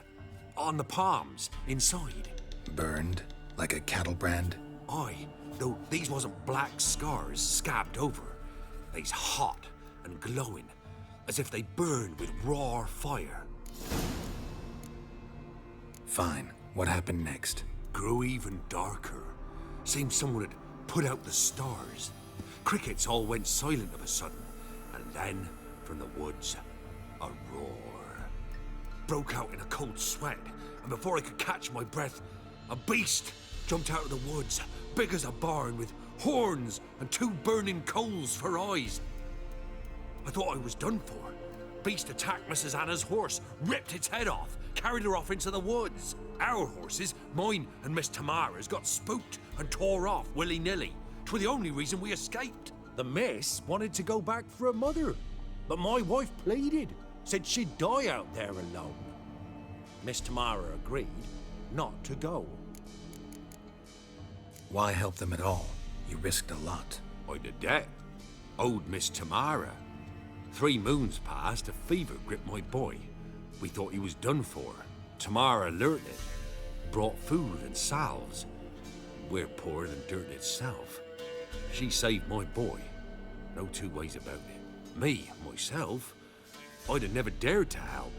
On the palms, inside. Burned? Like a cattle brand? Aye, though these wasn't black scars scabbed over. They's hot and glowing, as if they burned with raw fire. Fine. What happened next? Grew even darker. Seemed someone had put out the stars. Crickets all went silent of a sudden, and then, from the woods, a roar. Broke out in a cold sweat, and before I could catch my breath, a beast jumped out of the woods, big as a barn, with horns and 2 burning coals for eyes. I thought I was done for. Beast attacked Mrs. Anna's horse, ripped its head off, carried her off into the woods. Our horses, mine and Miss Tamara's, got spooked and tore off willy-nilly. 'Twere the only reason we escaped. The miss wanted to go back for her mother, but my wife pleaded, said she'd die out there alone. Miss Tamara agreed not to go. Why help them at all? You risked a lot. I'd a debt. Owed Miss Tamara. 3 moons passed, a fever gripped my boy. We thought he was done for. Tamara learnt it. Brought food and salves. We're poorer than dirt itself. She saved my boy. No 2 ways about it. Me, myself, I'd have never dared to help.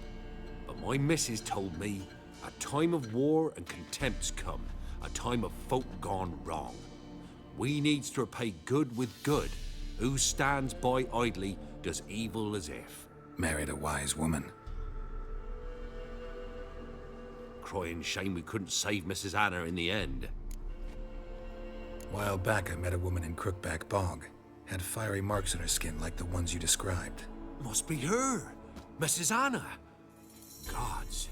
But my missus told me a time of war and contempt's come. A time of folk gone wrong. We needs to repay good with good. Who stands by idly does evil as if. Married a wise woman. Crying shame we couldn't save Mrs. Anna in the end. While back, I met a woman in Crookback Bog. Had fiery marks on her skin like the ones you described. Must be her, Mrs. Anna. Gods,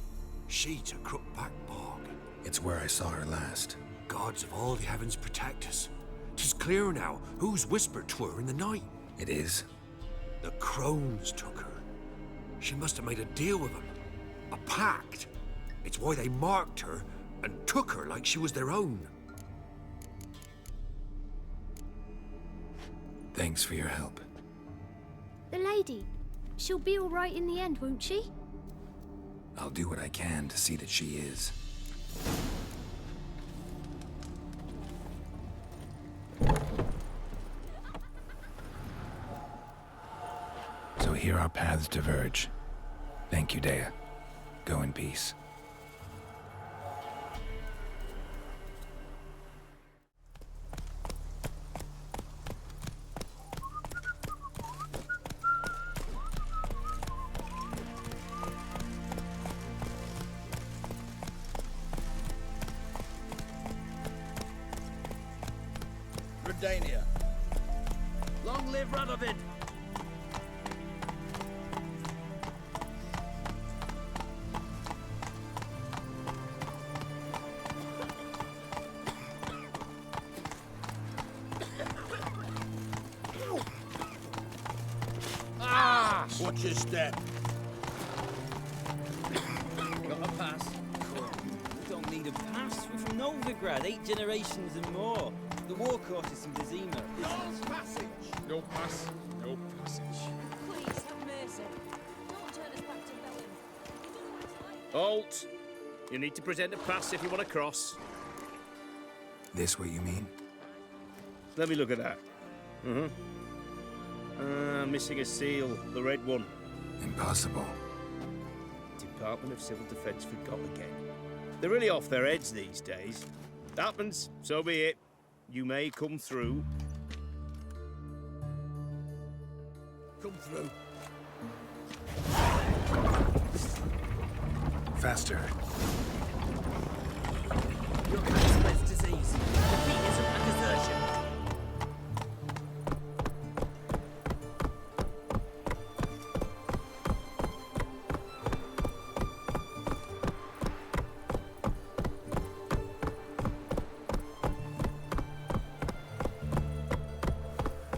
she to Crookback Bog. It's where I saw her last. Gods of all the heavens protect us. 'Tis clear now who's whispered to her in the night. It is? The crones took her. She must have made a deal with them. A pact. It's why they marked her and took her like she was their own. Thanks for your help. The lady, she'll be all right in the end, won't she? I'll do what I can to see that she is. So here our paths diverge. Thank you, Dea. Go in peace. staying here. Long live Radovid! Ah! Watch your step. Got a pass? We don't need a pass. We're from Novigrad, 8 generations and more. The war courses in Vizima. No passage! No pass, no passage. Please, have mercy. Don't turn us back to Bellin. You don't know what it's like. Halt! You need to present a pass if you want to cross. This what you mean? Let me look at that. Missing a seal, the red one. Impossible. Department of Civil Defence forgot again. They're really off their heads these days. Happens, so be it. You may come through. Come through. Faster. Your man spreads disease. Defeatism and desertion.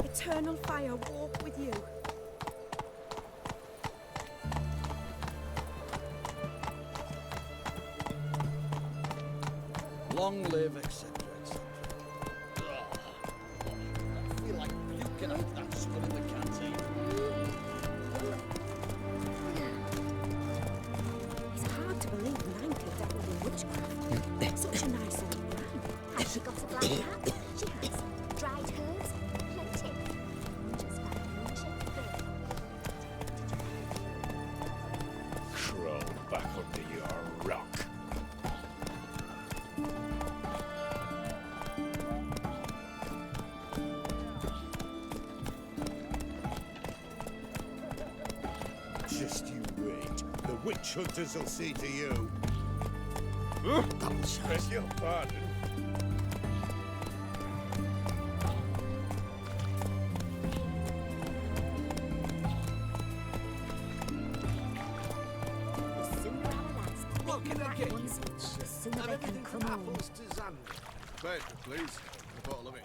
Eternal fire walk with you. Long live, etc., etc. I feel like puking after that skull in the canteen. It's hard to believe Nan picked up all the witchcraft. Such a nice old man. Has she got a black hat? She has. Dried herbs, plenty. Just got a ancient bit. Crawl back under your rock. Just you wait. The witch hunters will see to you. Beg your pardon. The sooner our lads What can I get you? the sooner And they can everything come from home. apples to Xander. Bacon, please. A bottle of it.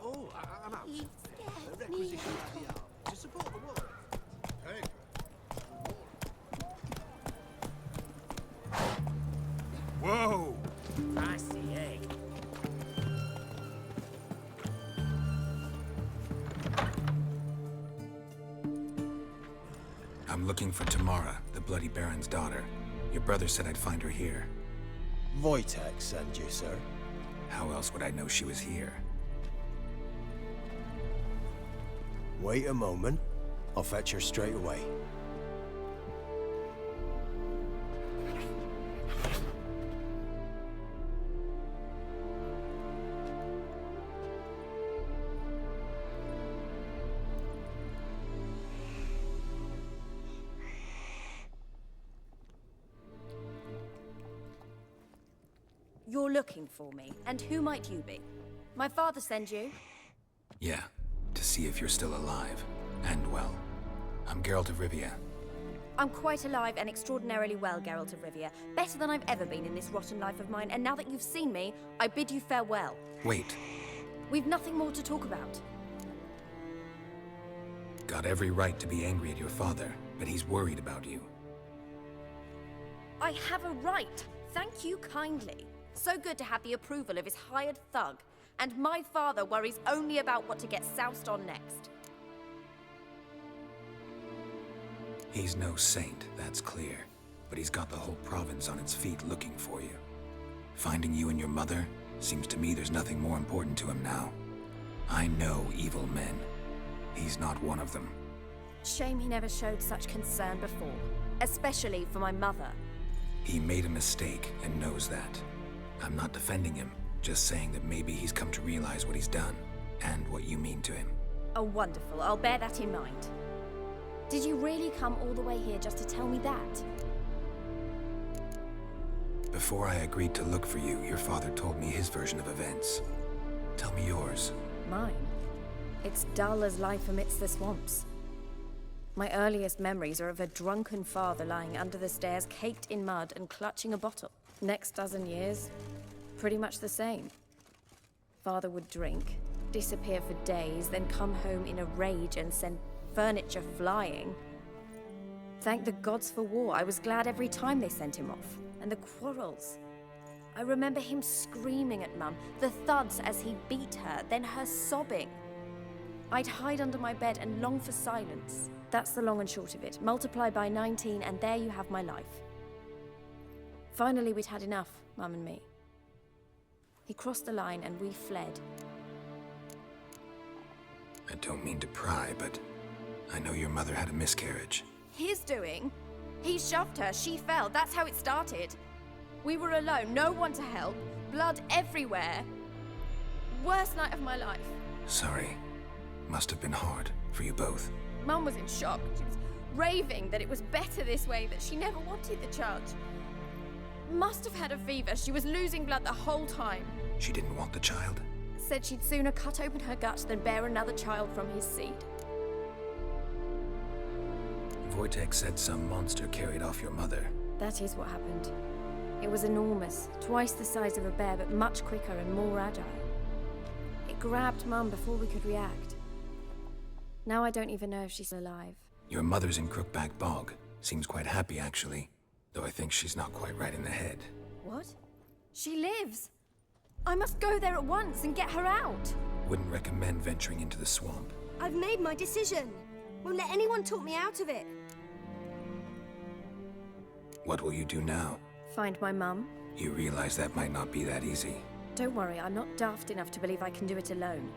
Oh, I'm out. He A scares me. requisition idea. To support the war. Hey. Whoa! That's the egg. I'm looking for Tamara, the Bloody Baron's daughter. Your brother said I'd find her here. Wojtek sent you, sir. How else would I know she was here? Wait a moment. I'll fetch her straight away. You're looking for me, and who might you be? My father send you? Yeah, to see if you're still alive. And well. I'm Geralt of Rivia. I'm quite alive and extraordinarily well, Geralt of Rivia. Better than I've ever been in this rotten life of mine, and now that you've seen me, I bid you farewell. Wait, We've nothing more to talk about. got every right to be angry at your father, but he's worried about you. I have a right. Thank you kindly. So good to have the approval of his hired thug. And my father worries only about what to get soused on next. He's no saint, that's clear. But he's got the whole province on its feet looking for you. Finding you and your mother, seems to me there's nothing more important to him now. I know evil men. He's not one of them. Shame he never showed such concern before. Especially for my mother. He made a mistake and knows that. I'm not defending him, just saying that maybe he's come to realize what he's done, and what you mean to him. Oh, wonderful. I'll bear that in mind. Did you really come all the way here just to tell me that? Before I agreed to look for you, your father told me his version of events. Tell me yours. mine. It's dull as life amidst the swamps. My earliest memories are of a drunken father lying under the stairs, caked in mud and clutching a bottle. Next dozen years, pretty much the same. Father would drink, disappear for days, then come home in a rage and send furniture flying. Thank the gods for war. I was glad every time they sent him off. And the quarrels. I remember him screaming at Mum, the thuds as he beat her, then her sobbing. I'd hide under my bed and long for silence. That's the long and short of it. Multiply by 19 and there you have my life. Finally, we'd had enough, Mum and me. He crossed the line and we fled. I don't mean to pry, but I know your mother had a miscarriage. His doing? He shoved her, she fell, that's how it started. We were alone, no one to help, blood everywhere. Worst night of my life. Sorry. Must have been hard for you both. Mum was in shock. She was raving that it was better this way, that she never wanted the charge. Must have had a fever. She was losing blood the whole time. She didn't want the child? Said she'd sooner cut open her gut than bear another child from his seed. Wojtek said some monster carried off your mother. That is what happened. It was enormous, twice the size of a bear, but much quicker and more agile. It grabbed Mum before we could react. Now I don't even know if she's alive. Your mother's in Crookback Bog. Seems quite happy, actually. Though I think she's not quite right in the head. What? She lives! I must go there at once and get her out! Wouldn't recommend venturing into the swamp. I've made my decision. Won't let anyone talk me out of it. What will you do now? Find my mum. You realize that might not be that easy. Don't worry, I'm not daft enough to believe I can do it alone.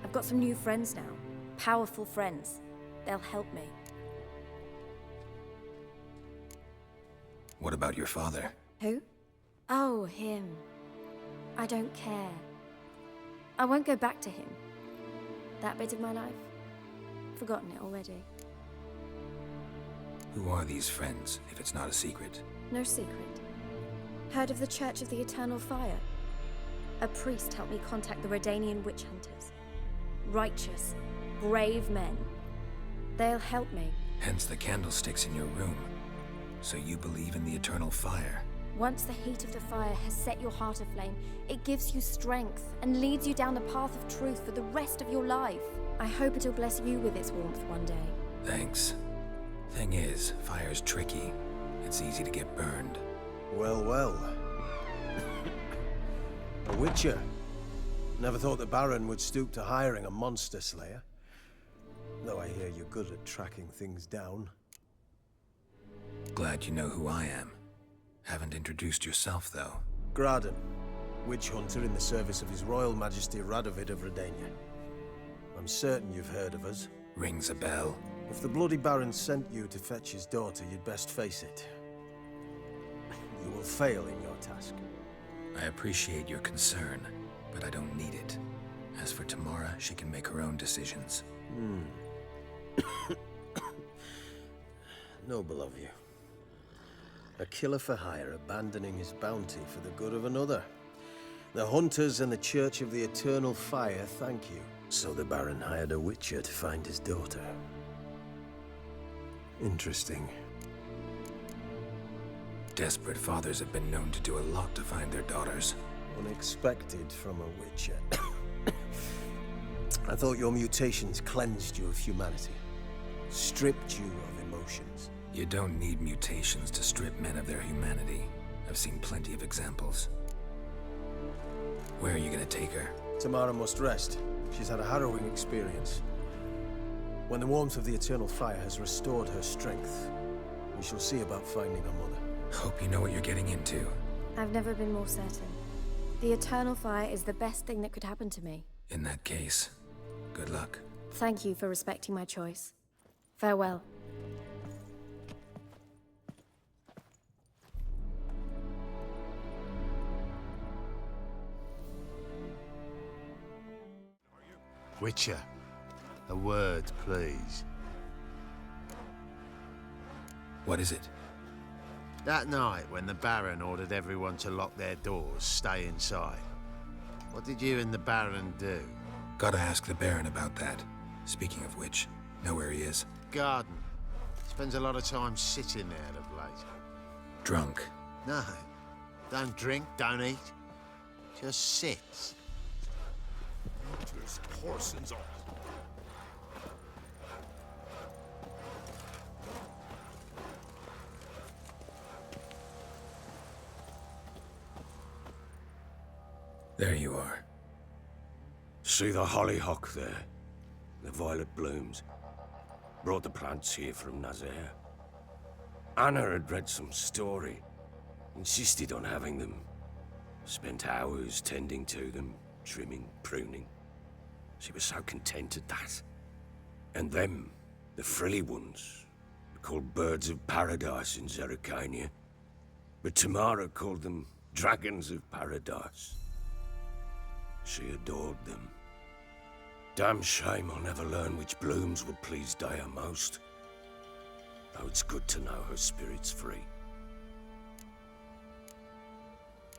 I've got some new friends now. Powerful friends. They'll help me. What about your father? Who? Oh, him. I don't care. I won't go back to him. That bit of my life? Forgotten it already. Who are these friends, if it's not a secret? No secret. Heard of the Church of the Eternal Fire? A priest helped me contact the Redanian witch hunters. Righteous, brave men. They'll help me. Hence the candlesticks in your room. So you believe in the eternal fire? Once the heat of the fire has set your heart aflame, it gives you strength and leads you down the path of truth for the rest of your life. I hope it'll bless you with its warmth one day. Thanks. Thing is, fire's tricky. It's easy to get burned. Well, well. A witcher. Never thought the Baron would stoop to hiring a monster slayer. Though I hear you're good at tracking things down. Glad you know who I am. Haven't introduced yourself, though. Graden, witch hunter in the service of His Royal Majesty Radovid of Redania. I'm certain you've heard of us. Rings a bell. If the Bloody Baron sent you to fetch his daughter, you'd best face it. You will fail in your task. I appreciate your concern, but I don't need it. As for Tamara, she can make her own decisions. Noble of you. A killer for hire abandoning his bounty for the good of another. The hunters and the Church of the Eternal Fire thank you. So the Baron hired a witcher to find his daughter. Interesting. Desperate fathers have been known to do a lot to find their daughters. Unexpected from a witcher. I thought your mutations cleansed you of humanity. Stripped you of emotions. You don't need mutations to strip men of their humanity. I've seen plenty of examples. Where are you gonna take her? Tamara must rest. She's had a harrowing experience. When the warmth of the Eternal Fire has restored her strength, we shall see about finding her mother. Hope you know what you're getting into. I've never been more certain. The Eternal Fire is the best thing that could happen to me. In that case, good luck. Thank you for respecting my choice. Farewell. Witcher, a word, please. What is it? That night when the Baron ordered everyone to lock their doors, stay inside. What did you and the Baron do? Gotta ask the Baron about that. Speaking of which, know where he is? Garden. Spends a lot of time sitting there of late. Drunk. No. Don't drink, don't eat. Just sits. There's Porson's on. There you are. See the hollyhock there? The violet blooms. Brought the plants here from Nazaire. Anna had read some story. Insisted on having them. Spent hours tending to them, trimming, pruning. She was so content at that. And them, the frilly ones, are called birds of paradise in Zerrikania. But Tamara called them dragons of paradise. She adored them. Damn shame I'll never learn which blooms would please Dea most. Though it's good to know her spirit's free.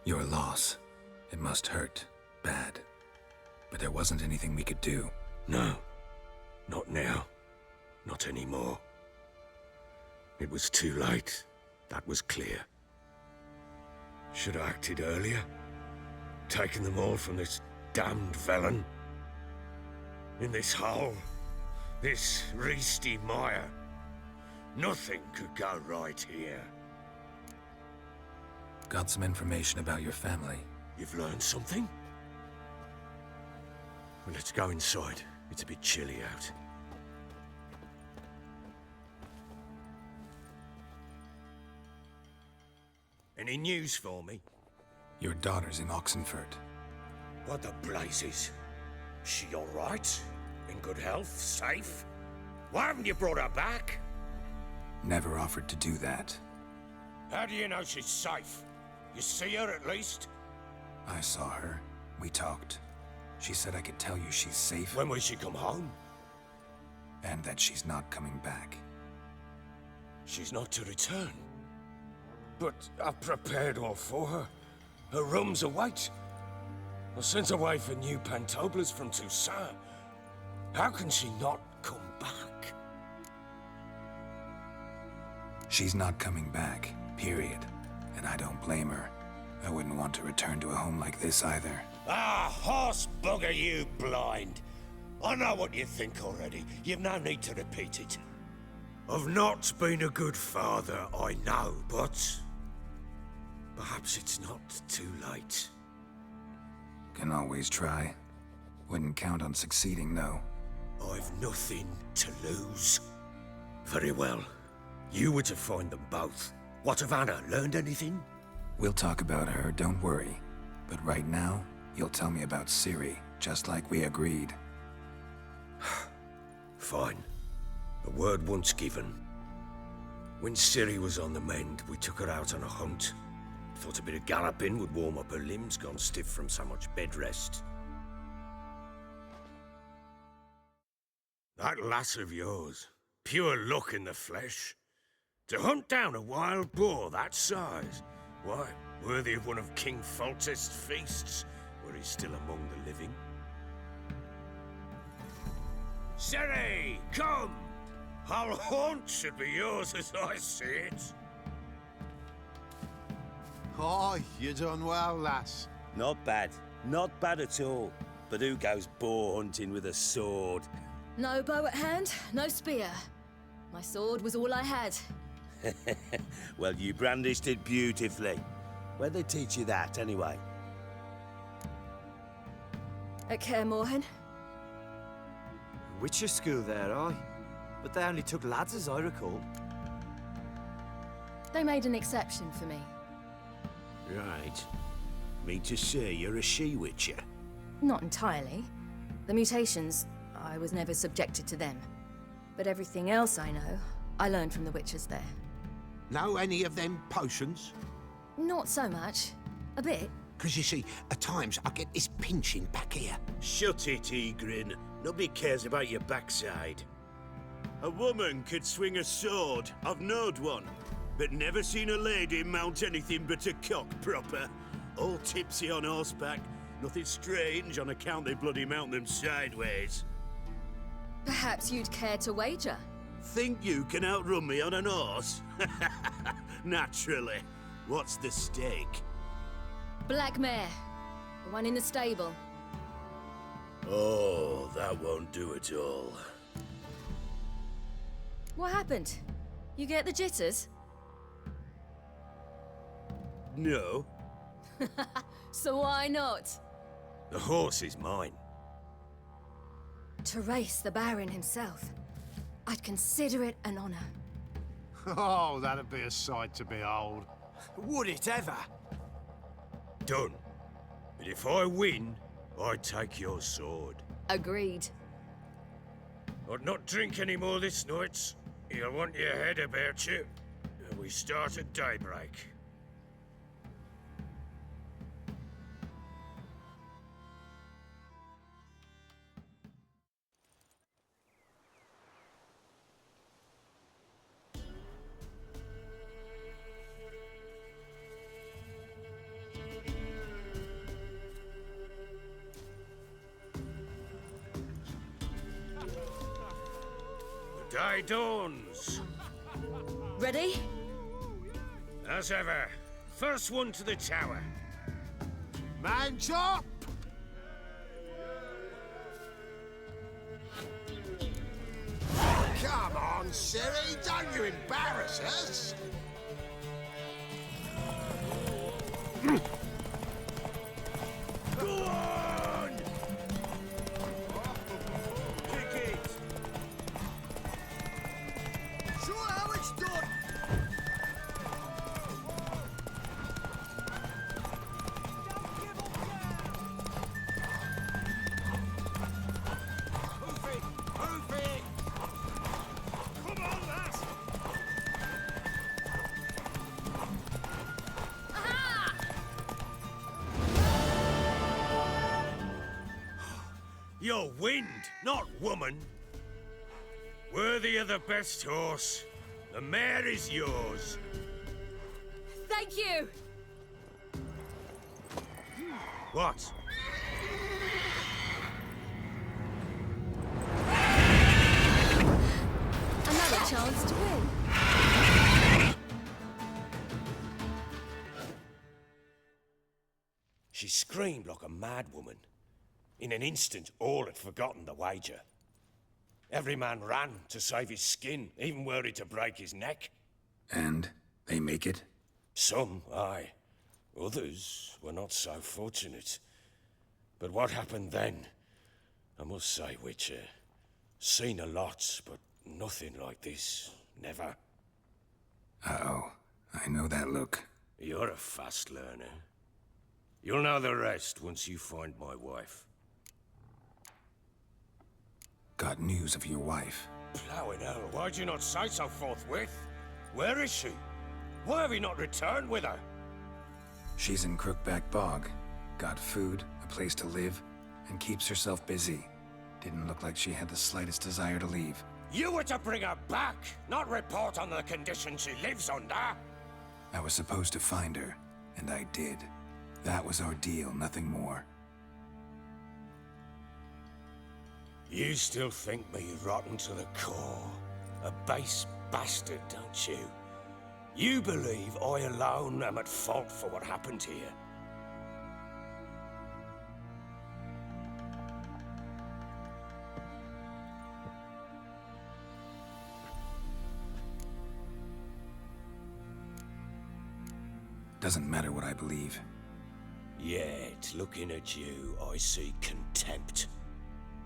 Your loss. It must hurt. Bad. But there wasn't anything we could do. No. Not now. Not anymore. It was too late. That was clear. Should have acted earlier. Taken them all from this damned felon. In this hole. This reesty mire. Nothing could go right here. Got some information about your family. You've learned something? Well, let's go inside. It's a bit chilly out. Any news for me? Your daughter's in Oxenfurt. What the blazes? She all right? In good health? Safe? Why haven't you brought her back? Never offered to do that. How do you know she's safe? You see her at least? I saw her. We talked. She said I could tell you she's safe. When will she come home? And that she's not coming back. She's not to return. But I've prepared all for her. Her rooms await. I sent away for new pantoblas from Toussaint. How can she not come back? She's not coming back, period. And I don't blame her. I wouldn't want to return to a home like this either. Ah, horse bugger you, blind. I know what you think already. You've no need to repeat it. I've not been a good father, I know, but... perhaps it's not too late. Can always try. Wouldn't count on succeeding, though. I've nothing to lose. Very well. You were to find them both. What of Anna? Learned anything? We'll talk about her, don't worry. But right now, you'll tell me about Ciri, just like we agreed. Fine. A word once given. When Ciri was on the mend, we took her out on a hunt. Thought a bit of galloping would warm up her limbs, gone stiff from so much bed rest. That lass of yours, pure luck in the flesh. To hunt down a wild boar that size, why, worthy of one of King Foltest's feasts, where he's still among the living. Ciri, come! Our haunt should be yours as I see it. Oh, you done well, lass. Not bad. Not bad at all. But who goes boar hunting with a sword? No bow at hand, no spear. My sword was all I had. Well, you brandished it beautifully. Where'd they teach you that, anyway? At Kaer Morhen. Witcher school there, aye. But they only took lads, as I recall. They made an exception for me. Right. Mean to say you're a she-witcher? Not entirely. The mutations, I was never subjected to them. But everything else I know, I learned from the witches there. Know any of them potions? Not so much. A bit. Because you see, at times I get this pinching back here. Shut it, Egrin. Nobody cares about your backside. A woman could swing a sword. I've knowed one. But never seen a lady mount anything but a cock proper. All tipsy on horseback. Nothing strange on account they bloody mount them sideways. Perhaps you'd care to wager? Think you can outrun me on an horse? Naturally. What's the stake? Black mare. The one in the stable. Oh, that won't do at all. What happened? You get the jitters? No. So why not? The horse is mine. To race the Baron himself. I'd consider it an honor. Oh, that'd be a sight to behold. Would it ever? Done. But if I win, I take your sword. Agreed. I'd not drink any more this night. You'll want your head about you. We start at daybreak. Day dawns. Ready? As ever. First one to the tower. Man chop! Come on, Siri, don't you embarrass us! Go on! Kick it! Show how it's done! Move it! Move it! Come on, lass! You're wind, not woman. Worthy of the best horse. The mare is yours. Thank you! What? Another chance to win. She screamed like a mad woman. In an instant, all had forgotten the wager. Every man ran to save his skin, even worried to break his neck. And they make it? Some, aye. Others were not so fortunate. But what happened then? I must say, Witcher, seen a lot, but nothing like this. Never. Uh-oh. I know that look. You're a fast learner. You'll know the rest once you find my wife. Got news of your wife. Plowing hell, why'd you not say so forthwith? Where is she? Why have you not returned with her? She's in Crookback Bog. Got food, a place to live, and keeps herself busy. Didn't look like she had the slightest desire to leave. You were to bring her back, not report on the conditions she lives under. I was supposed to find her, and I did. That was our deal, nothing more. You still think me rotten to the core. A base bastard, don't you? You believe I alone am at fault for what happened here. Doesn't matter what I believe. Yet, looking at you, I see contempt.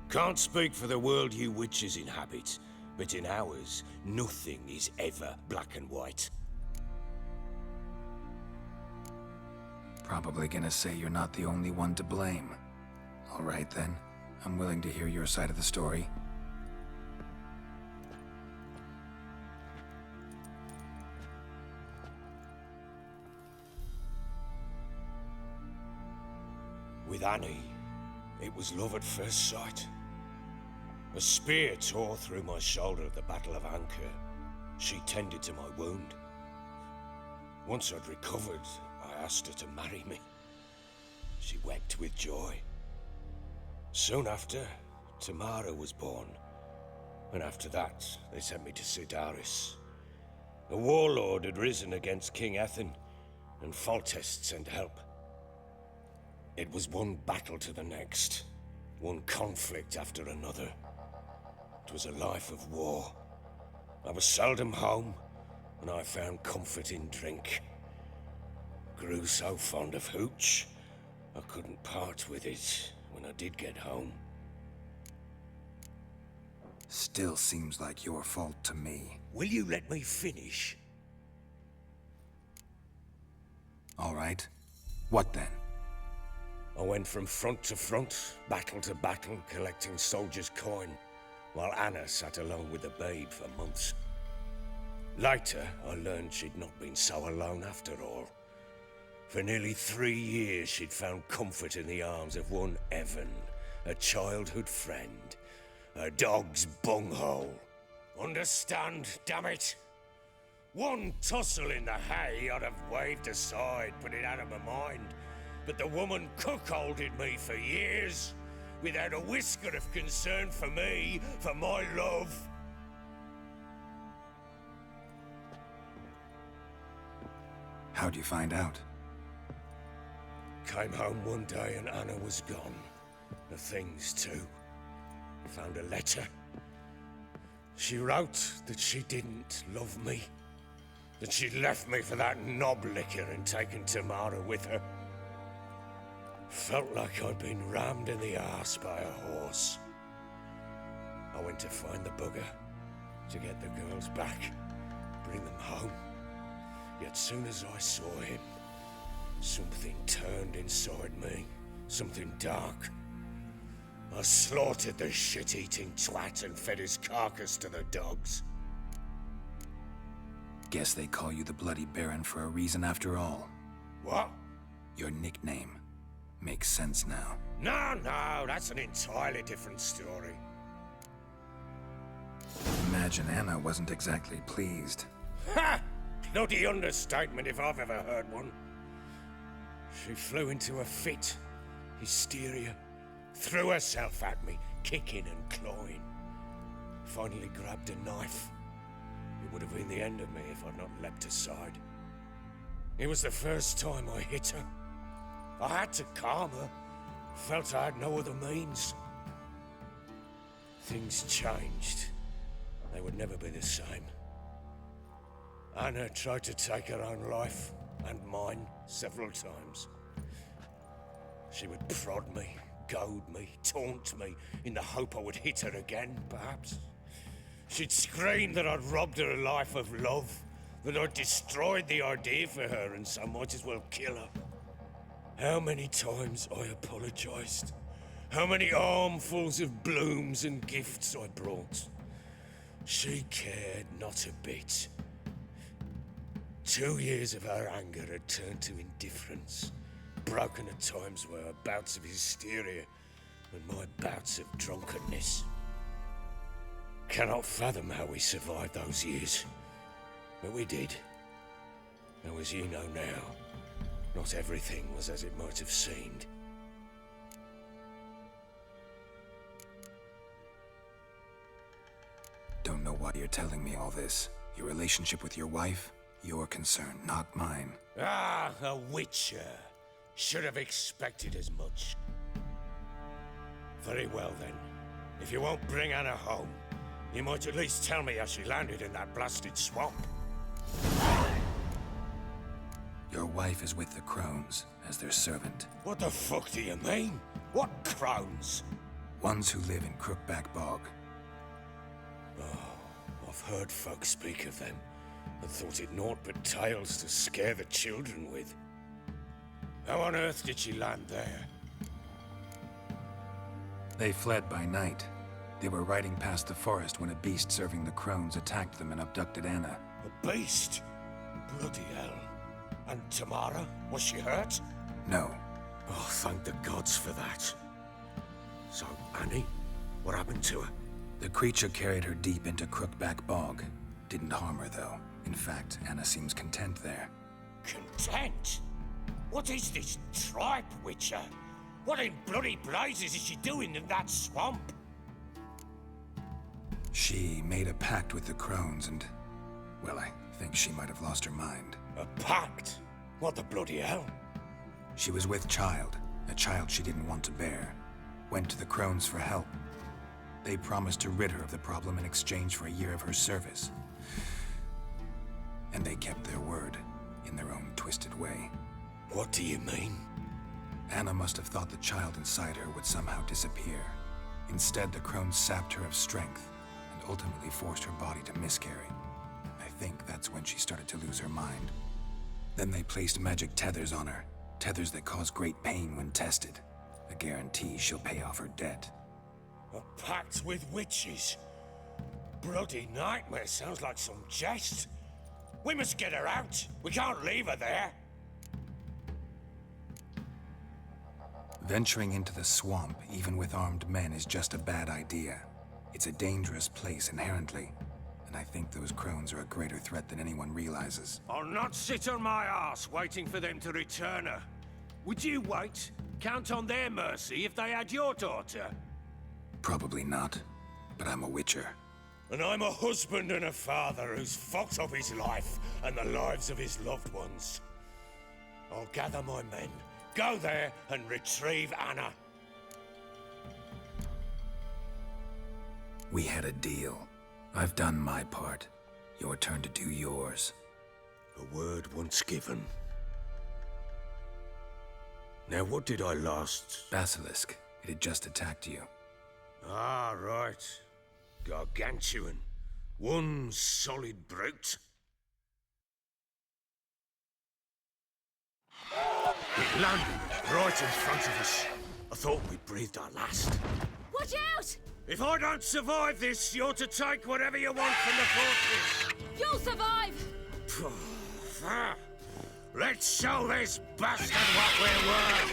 Can't speak for the world you witches inhabit, but in ours, nothing is ever black and white. Probably gonna say you're not the only one to blame. All right then, I'm willing to hear your side of the story. With Annie, it was love at first sight. A spear tore through my shoulder at the Battle of Anchor. She tended to my wound. Once I'd recovered, I asked her to marry me. she wept with joy. Soon after, Tamara was born. And after that, they sent me to Sidaris. A warlord had risen against King Ethan, and Foltest sent help. It was one battle to the next, one conflict after another. It was a life of war. I was seldom home, and I found comfort in drink. Grew so fond of hooch, I couldn't part with it when I did get home. Still seems like your fault to me. Will you let me finish? All right. What then? I went from front to front, battle to battle, collecting soldiers' coin, while Anna sat alone with the babe for months. Later, I learned she'd not been so alone after all. For nearly 3 years, she'd found comfort in the arms of one Evan, a childhood friend. A dog's bunghole. Understand, damn it? One tussle in the hay I'd have waved aside, put it out of my mind. But the woman cuckolded me for years, without a whisker of concern for me, for my love. How'd you find out? Came home one day and Anna was gone. The things too. Found a letter. She wrote that she didn't love me. That she'd left me for that knob licker and taken Tamara with her. Felt like I'd been rammed in the arse by a horse. I went to find the bugger, to get the girls back, bring them home. Yet soon as I saw him, something turned inside me, something dark. I slaughtered the shit-eating twat and fed his carcass to the dogs. Guess they call you the Bloody Baron for a reason after all. What? Your nickname. Makes sense now. No, that's an entirely different story. Imagine Anna wasn't exactly pleased. Ha! Bloody understatement if I've ever heard one. She flew into a fit. Hysteria. Threw herself at me, kicking and clawing. Finally grabbed a knife. It would have been the end of me if I'd not leapt aside. It was the first time I hit her. I had to calm her. Felt I had no other means. Things changed. They would never be the same. Anna tried to take her own life, and mine, several times. She would prod me, goad me, taunt me, in the hope I would hit her again, perhaps. She'd scream that I'd robbed her life of love, that I'd destroyed the idea for her, and so might as well kill her. How many times I apologized. How many armfuls of blooms and gifts I brought. She cared not a bit. 2 years of her anger had turned to indifference, broken at times by her bouts of hysteria and my bouts of drunkenness. Cannot fathom how we survived those years, but we did. Though as you know now, not everything was as it might have seemed. Don't know why you're telling me all this. Your relationship with your wife? Your concern, not mine. Ah, a witcher. Should have expected as much. Very well then. If you won't bring Anna home, you might at least tell me how she landed in that blasted swamp. Your wife is with the Crones, as their servant. What the fuck do you mean? What Crones? Ones who live in Crookback Bog. Oh, I've heard folk speak of them, and thought it naught but tales to scare the children with. How on earth did she land there? They fled by night. They were riding past the forest when a beast serving the Crones attacked them and abducted Anna. A beast? Bloody hell. And Tamara? Was she hurt? No. Oh, thank the gods for that. So, Annie? What happened to her? The creature carried her deep into Crookback Bog. Didn't harm her, though. In fact, Anna seems content there. Content? What is this tripe, Witcher? What in bloody blazes is she doing in that swamp? She made a pact with the crones and, well, I think she might have lost her mind. A pact? What the bloody hell? She was with child, a child she didn't want to bear. Went to the crones for help. They promised to rid her of the problem in exchange for a year of her service. And they kept their word, in their own twisted way. What do you mean? Anna must have thought the child inside her would somehow disappear. Instead, the crones sapped her of strength, and ultimately forced her body to miscarry. I think that's when she started to lose her mind. Then they placed magic tethers on her, tethers that cause great pain when tested. A guarantee she'll pay off her debt. A pact with witches? Bloody nightmare, sounds like some jest. We must get her out. We can't leave her there. Venturing into the swamp, even with armed men, is just a bad idea. It's a dangerous place inherently, and I think those crones are a greater threat than anyone realizes. I'll not sit on my ass waiting for them to return her. Would you wait? Count on their mercy if they had your daughter? Probably not, but I'm a witcher. And I'm a husband and a father who's fucked up his life and the lives of his loved ones. I'll gather my men, go there and retrieve Anna. We had a deal. I've done my part. Your turn to do yours. A word once given. Now, what did I last... Basilisk. It had just attacked you. Ah, right. Gargantuan. One solid brute. It landed right in front of us. I thought we'd breathed our last. Watch out! If I don't survive this, you're to take whatever you want from the fortress. You'll survive! Let's show this bastard what we're worth.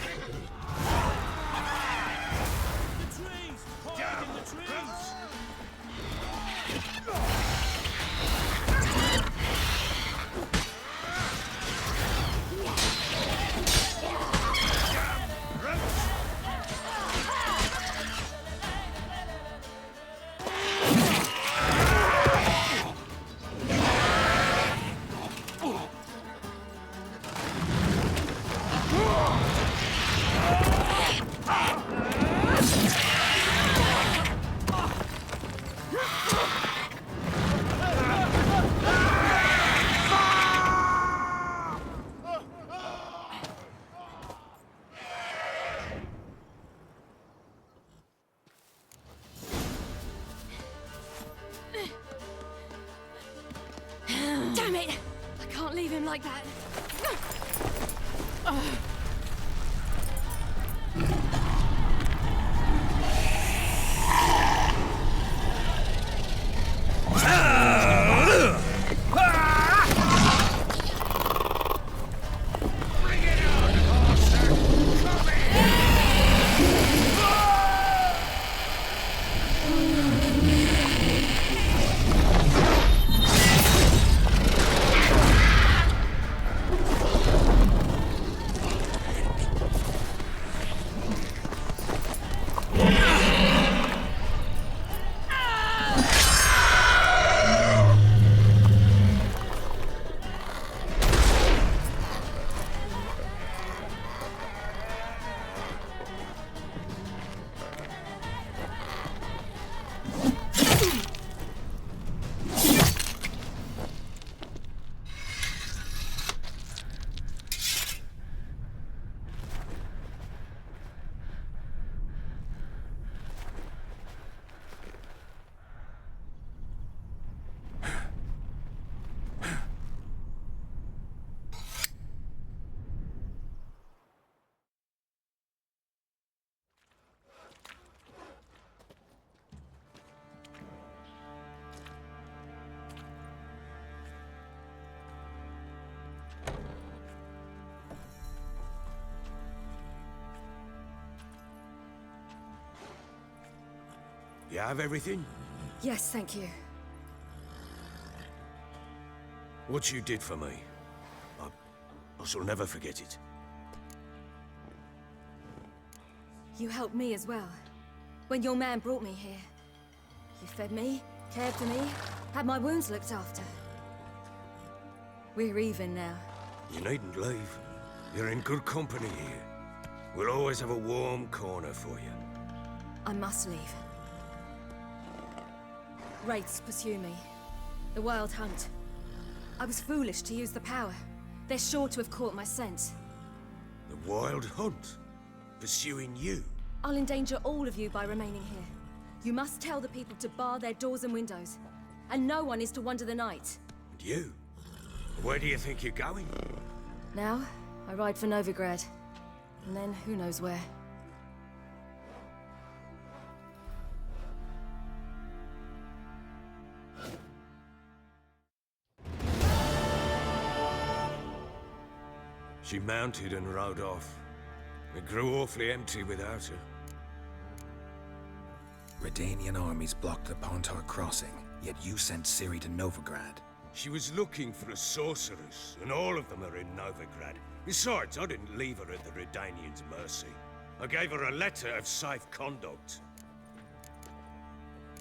The trees! Hide in the trees! Damn it! I can't leave him like that. You have everything? Yes, thank you. What you did for me, I shall never forget it. You helped me as well. When your man brought me here. You fed me, cared for me, had my wounds looked after. We're even now. You needn't leave. You're in good company here. We'll always have a warm corner for you. I must leave. Wraiths pursue me. The Wild Hunt. I was foolish to use the power. They're sure to have caught my scent. The Wild Hunt? Pursuing you? I'll endanger all of you by remaining here. You must tell the people to bar their doors and windows. And no one is to wander the night. And you? Where do you think you're going? Now, I ride for Novigrad. And then, who knows where. She mounted and rode off. It grew awfully empty without her. Redanian armies blocked the Pontar crossing, yet you sent Ciri to Novigrad. She was looking for a sorceress, and all of them are in Novigrad. Besides, I didn't leave her at the Redanians' mercy. I gave her a letter of safe conduct.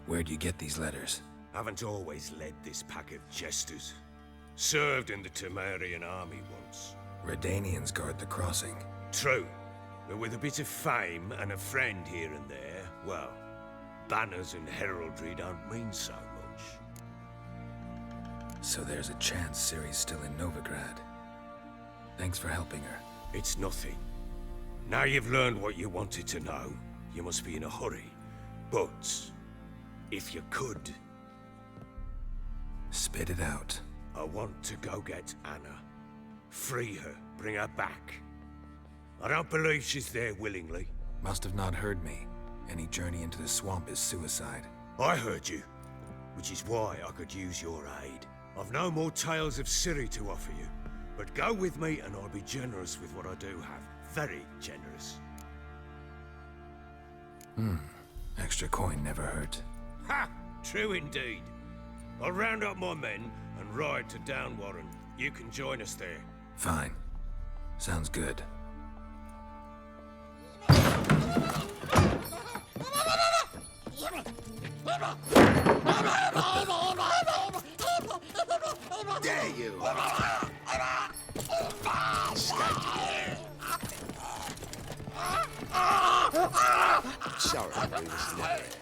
Where'd you get these letters? Haven't always led this pack of jesters. Served in the Temerian army once. Redanians guard the crossing. True. But with a bit of fame and a friend here and there, well, banners and heraldry don't mean so much. So there's a chance Ciri's still in Novigrad. Thanks for helping her. It's nothing. Now you've learned what you wanted to know, you must be in a hurry. But, if you could... Spit it out. I want to go get Anna. Free her, bring her back. I don't believe she's there willingly. Must have not heard me. Any journey into the swamp is suicide. I heard you, which is why I could use your aid. I've no more tales of Ciri to offer you, but go with me and I'll be generous with what I do have. Very generous. Extra coin never hurt. Ha! True indeed. I'll round up my men and ride to Downwarren. You can join us there. Fine. Sounds good. There you are. Sorry, we was late.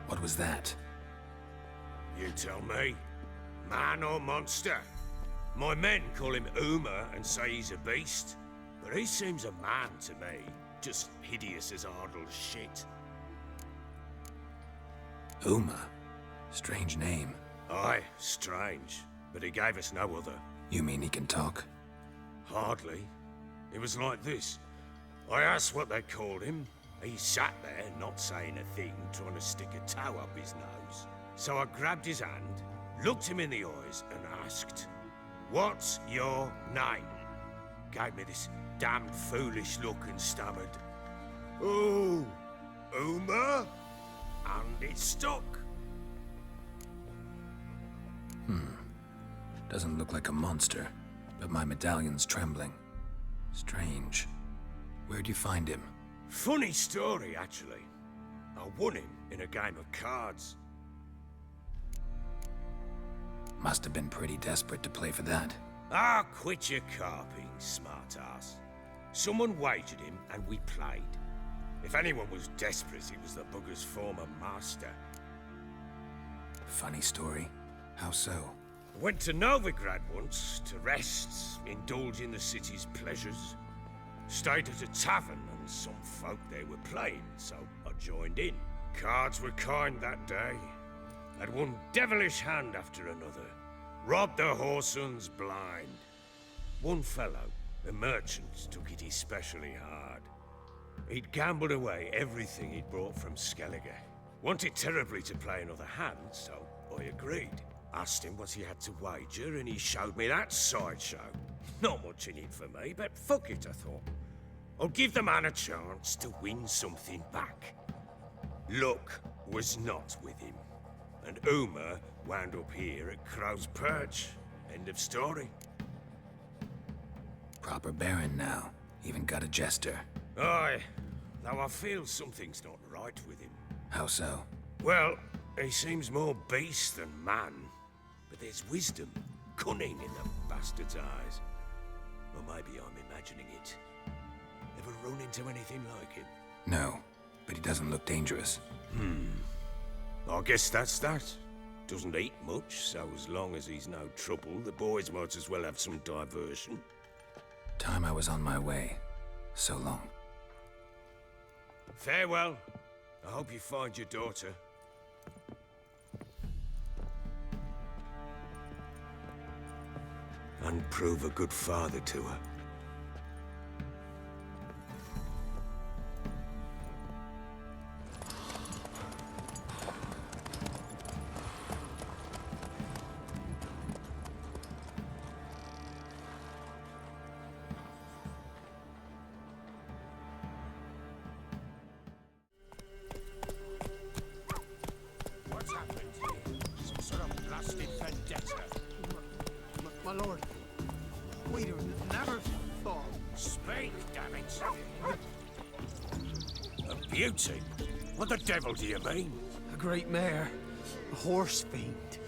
What was that? You tell me. Man or monster? My men call him Uma and say he's a beast. But he seems a man to me. Just hideous as Ardle's shit. Uma? Strange name. Aye, strange. But he gave us no other. You mean he can talk? Hardly. It was like this. I asked what they called him. He sat there, not saying a thing, trying to stick a toe up his nose. So I grabbed his hand, looked him in the eyes, and asked, "What's your name?" Gave me this damned foolish look and stammered, "Oh, Uma?" And it stuck. Doesn't look like a monster, but my medallion's trembling. Strange. Where'd you find him? Funny story, actually. I won him in a game of cards. Must have been pretty desperate to play for that. Ah, quit your carping, smartass. Someone wagered him and we played. If anyone was desperate, it was the bugger's former master. Funny story. How so? Went to Novigrad once to rest, indulge in the city's pleasures. Stayed at a tavern and some folk there were playing, so I joined in. Cards were kind that day. Had one devilish hand after another. Robbed the whoresun's blind. One fellow, a merchant, took it especially hard. He'd gambled away everything he'd brought from Skellige. Wanted terribly to play another hand, so I agreed. Asked him what he had to wager, and he showed me that sideshow. Not much in it for me, but fuck it, I thought. I'll give the man a chance to win something back. Luck was not with him, and Uma wound up here at Crow's Perch. End of story. Proper baron now. Even got a jester. Aye, though I feel something's not right with him. How so? Well, he seems more beast than man. But there's wisdom, cunning in the bastard's eyes. Or maybe I'm imagining it. Ever run into anything like him? No, but he doesn't look dangerous. I guess that's that. Doesn't eat much, so as long as he's no trouble, the boys might as well have some diversion. Time I was on my way. So long. Farewell. I hope you find your daughter. And prove a good father to her. What's happened here? Some sort of blasted vendetta. My lord, we'd have never thought. Speak, damn it! A beauty? What the devil do you mean? A great mare, a horse fiend.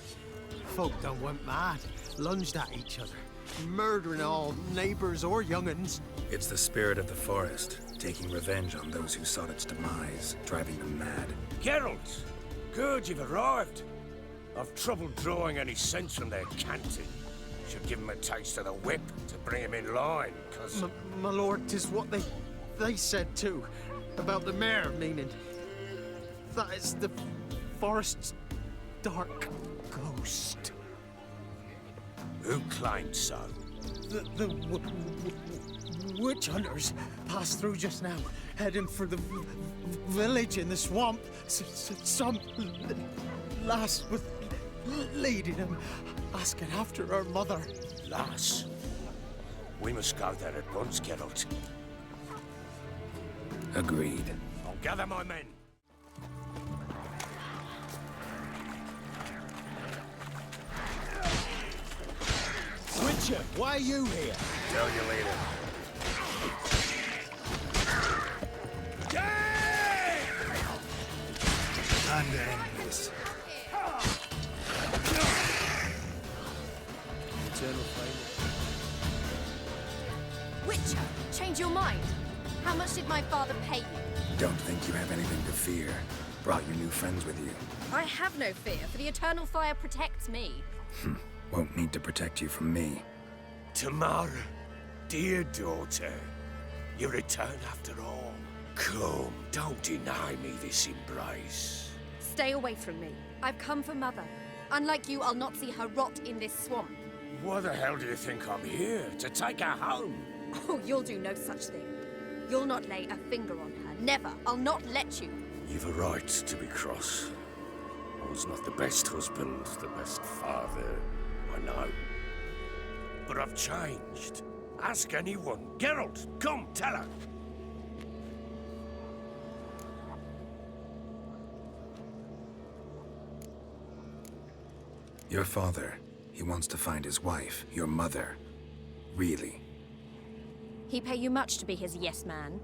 Folk done went mad, lunged at each other, murdering all neighbours or young'uns. It's the spirit of the forest, taking revenge on those who sought its demise, driving them mad. Geralt! Good, you've arrived. I've trouble drawing any sense from their canting. Should give them a taste of the whip to bring them in line, cause... My lord, 'tis what they said too, about the mare, meaning that is the forest's dark ghost. Who claimed so? The witch hunters passed through just now, heading for the village in the swamp. Some lass with leading them, asking after her mother. Lass? We must go there at once, Geralt. Agreed. I'll gather my men. Witcher, why are you here? Tell you later. Time to end this. Eternal flame. Witcher, change your mind. How much did my father pay you? Don't think you have anything to fear. Brought your new friends with you. I have no fear, for the eternal fire protects me. Won't need to protect you from me. Tamara, dear daughter, you return after all. Come, don't deny me this embrace. Stay away from me. I've come for Mother. Unlike you, I'll not see her rot in this swamp. Why the hell do you think I'm here? To take her home? Oh, you'll do no such thing. You'll not lay a finger on her. Never. I'll not let you. You've a right to be cross. I was not the best husband, the best father, I know. But I've changed. Ask anyone. Geralt, come, tell her. Your father, he wants to find his wife, your mother. Really. He pay you much to be his yes man.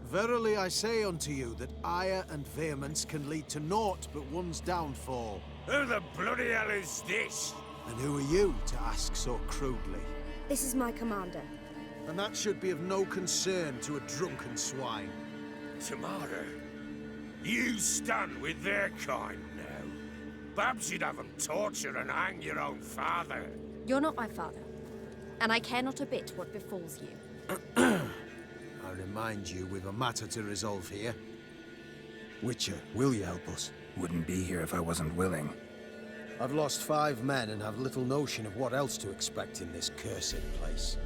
Verily I say unto you that ire and vehemence can lead to naught but one's downfall. Who the bloody hell is this? And who are you to ask so crudely? This is my commander. And that should be of no concern to a drunken swine. Tamara, you stand with their kind now. Perhaps you'd have them torture and hang your own father. You're not my father, and I care not a bit what befalls you. I remind you, we've a matter to resolve here. Witcher, will you help us? Wouldn't be here if I wasn't willing. I've lost 5 men and have little notion of what else to expect in this cursed place.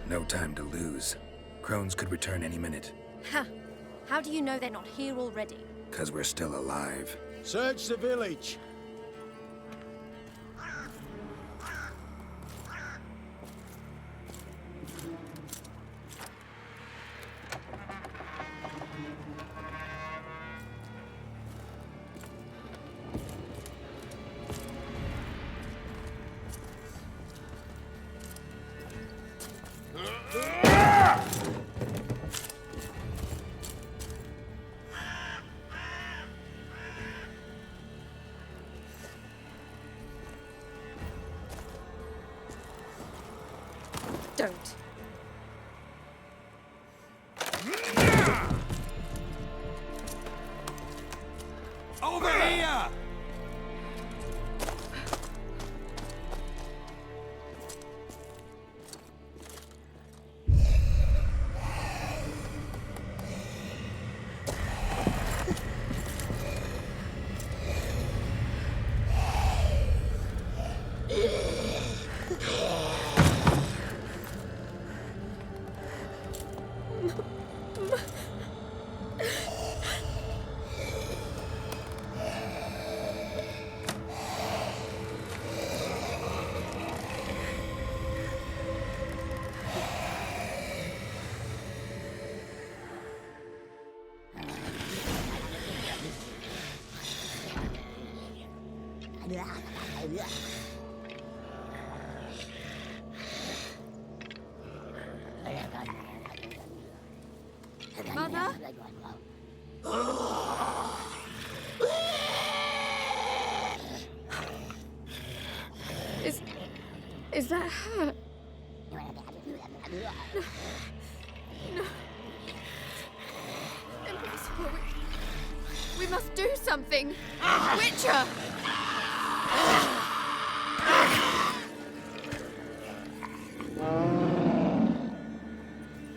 No time to lose. Crones could return any minute. Ha! How do you know they're not here already? 'Cause we're still alive. Search the village! don't. Over here! Mother? Is that her? No. Impossible. We must do something. Witcher!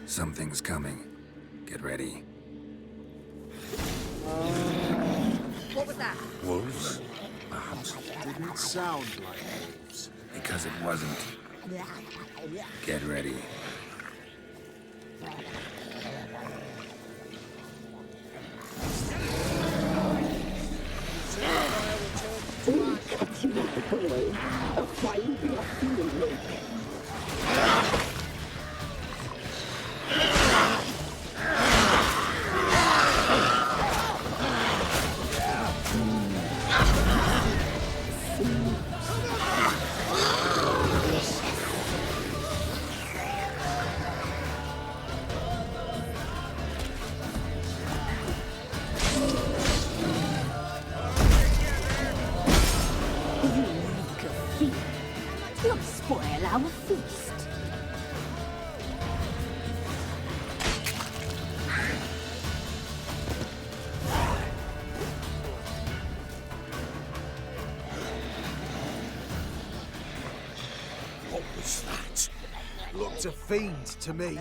Something's coming. Get ready. What was that? Wolves? Didn't sound like wolves. Because it wasn't. Get ready. You'll spoil our feast. What was that? Looked a fiend to me.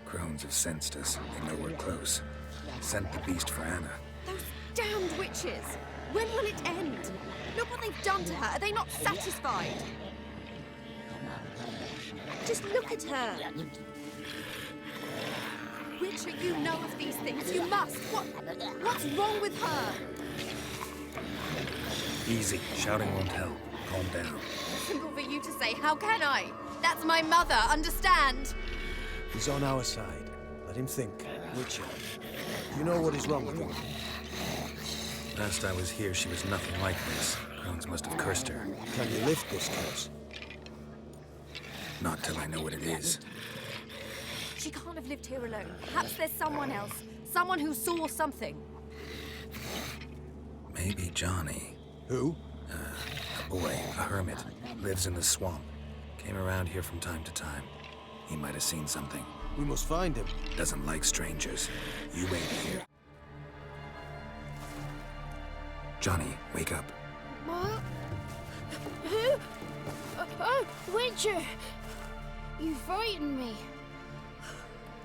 Crones have sensed us. They know we're close. Sent the beast for Anna. Those damned witches! When will it end? Look what they've done to her. Are they not satisfied? Just look at her. Witcher, you know of these things. You must. What's wrong with her? Easy. Shouting won't help. Calm down. Simple for you to say. How can I? That's my mother. Understand? He's on our side. Let him think. Witcher, you know what is wrong with him? Last I was here, she was nothing like this. Crones must have cursed her. Can you lift this curse? Not till I know what it is. She can't have lived here alone. Perhaps there's someone else. Someone who saw something. Maybe Johnny. Who? A boy, a hermit. Lives in the swamp. Came around here from time to time. He might have seen something. We must find him. Doesn't like strangers. You wait here. Johnny, wake up. What? Who? Oh, Witcher! You frightened me.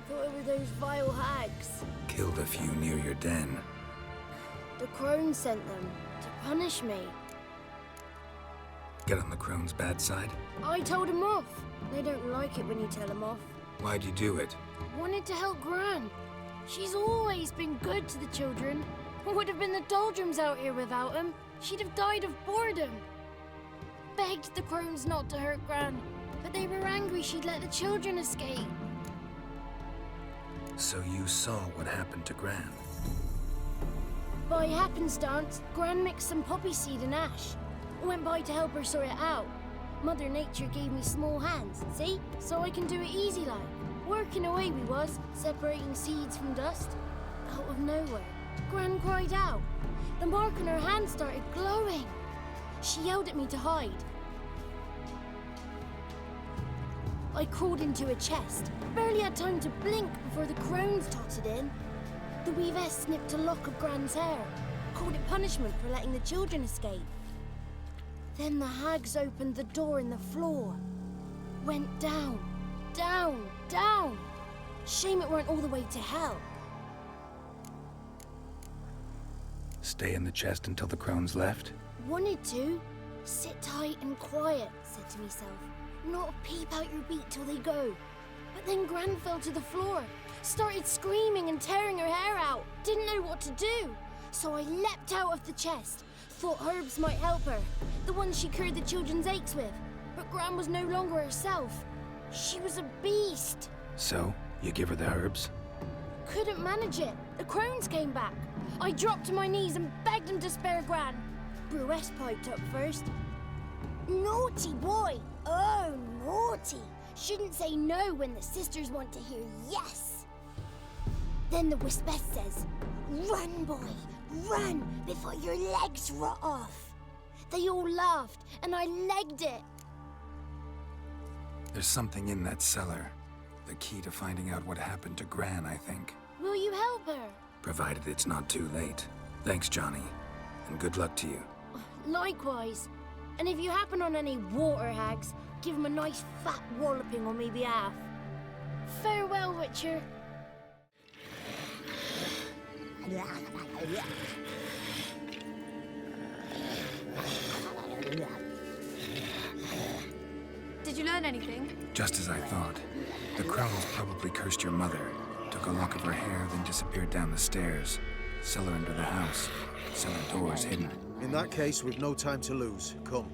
Thought it were those vile hags. Killed a few near your den. The crone sent them to punish me. Get on the crone's bad side? I told them off. They don't like it when you tell them off. Why'd you do it? Wanted to help Gran. She's always been good to the children. What would have been the doldrums out here without him? She'd have died of boredom. Begged the crones not to hurt Gran, but they were angry she'd let the children escape. So you saw what happened to Gran? By happenstance, Gran mixed some poppy seed and ash. Went by to help her sort it out. Mother Nature gave me small hands, see? So I can do it easy like. Working away we was, separating seeds from dust. Out of nowhere, Gran cried out. The mark on her hand started glowing. She yelled at me to hide. I crawled into a chest. Barely had time to blink before the crones totted in. The weavess snipped a lock of Gran's hair, called it punishment for letting the children escape. Then the hags opened the door in the floor. Went down, down, down. Shame it weren't all the way to hell. Stay in the chest until the crones left? Wanted to. Sit tight and quiet, said to myself. Not peep out your beat till they go. But then Gran fell to the floor, started screaming and tearing her hair out. Didn't know what to do. So I leapt out of the chest. Thought herbs might help her, the ones she cured the children's aches with. But Gran was no longer herself. She was a beast. So, you give her the herbs? Couldn't manage it. The crones came back. I dropped to my knees and begged them to spare Gran. Bruess piped up first. Naughty boy! Oh, naughty! Shouldn't say no when the sisters want to hear yes. Then the Wispess says, "Run, boy, run before your legs rot off." They all laughed, and I legged it. There's something in that cellar. The key to finding out what happened to Gran, I think. Will you help her? Provided it's not too late. Thanks, Johnny. And good luck to you. Likewise. And if you happen on any water hags, give them a nice fat walloping on me behalf. Farewell, Witcher. Did you learn anything? Just as I thought. The crones probably cursed your mother, took a lock of her hair, then disappeared down the stairs. Cellar under the house. Cellar doors hidden. In that case, we've no time to lose. Come.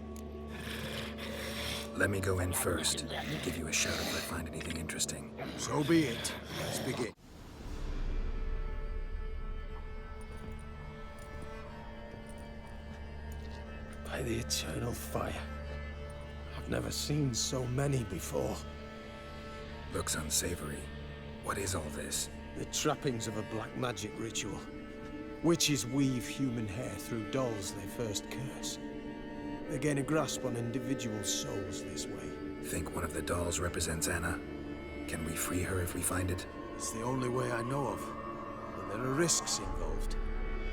Let me go in first. Give you a shout if I find anything interesting. So be it. Let's begin. By the eternal fire. I've never seen so many before. Looks unsavory. What is all this? The trappings of a black magic ritual. Witches weave human hair through dolls they first curse. They gain a grasp on individual souls this way. Think one of the dolls represents Anna? Can we free her if we find it? It's the only way I know of. But there are risks involved.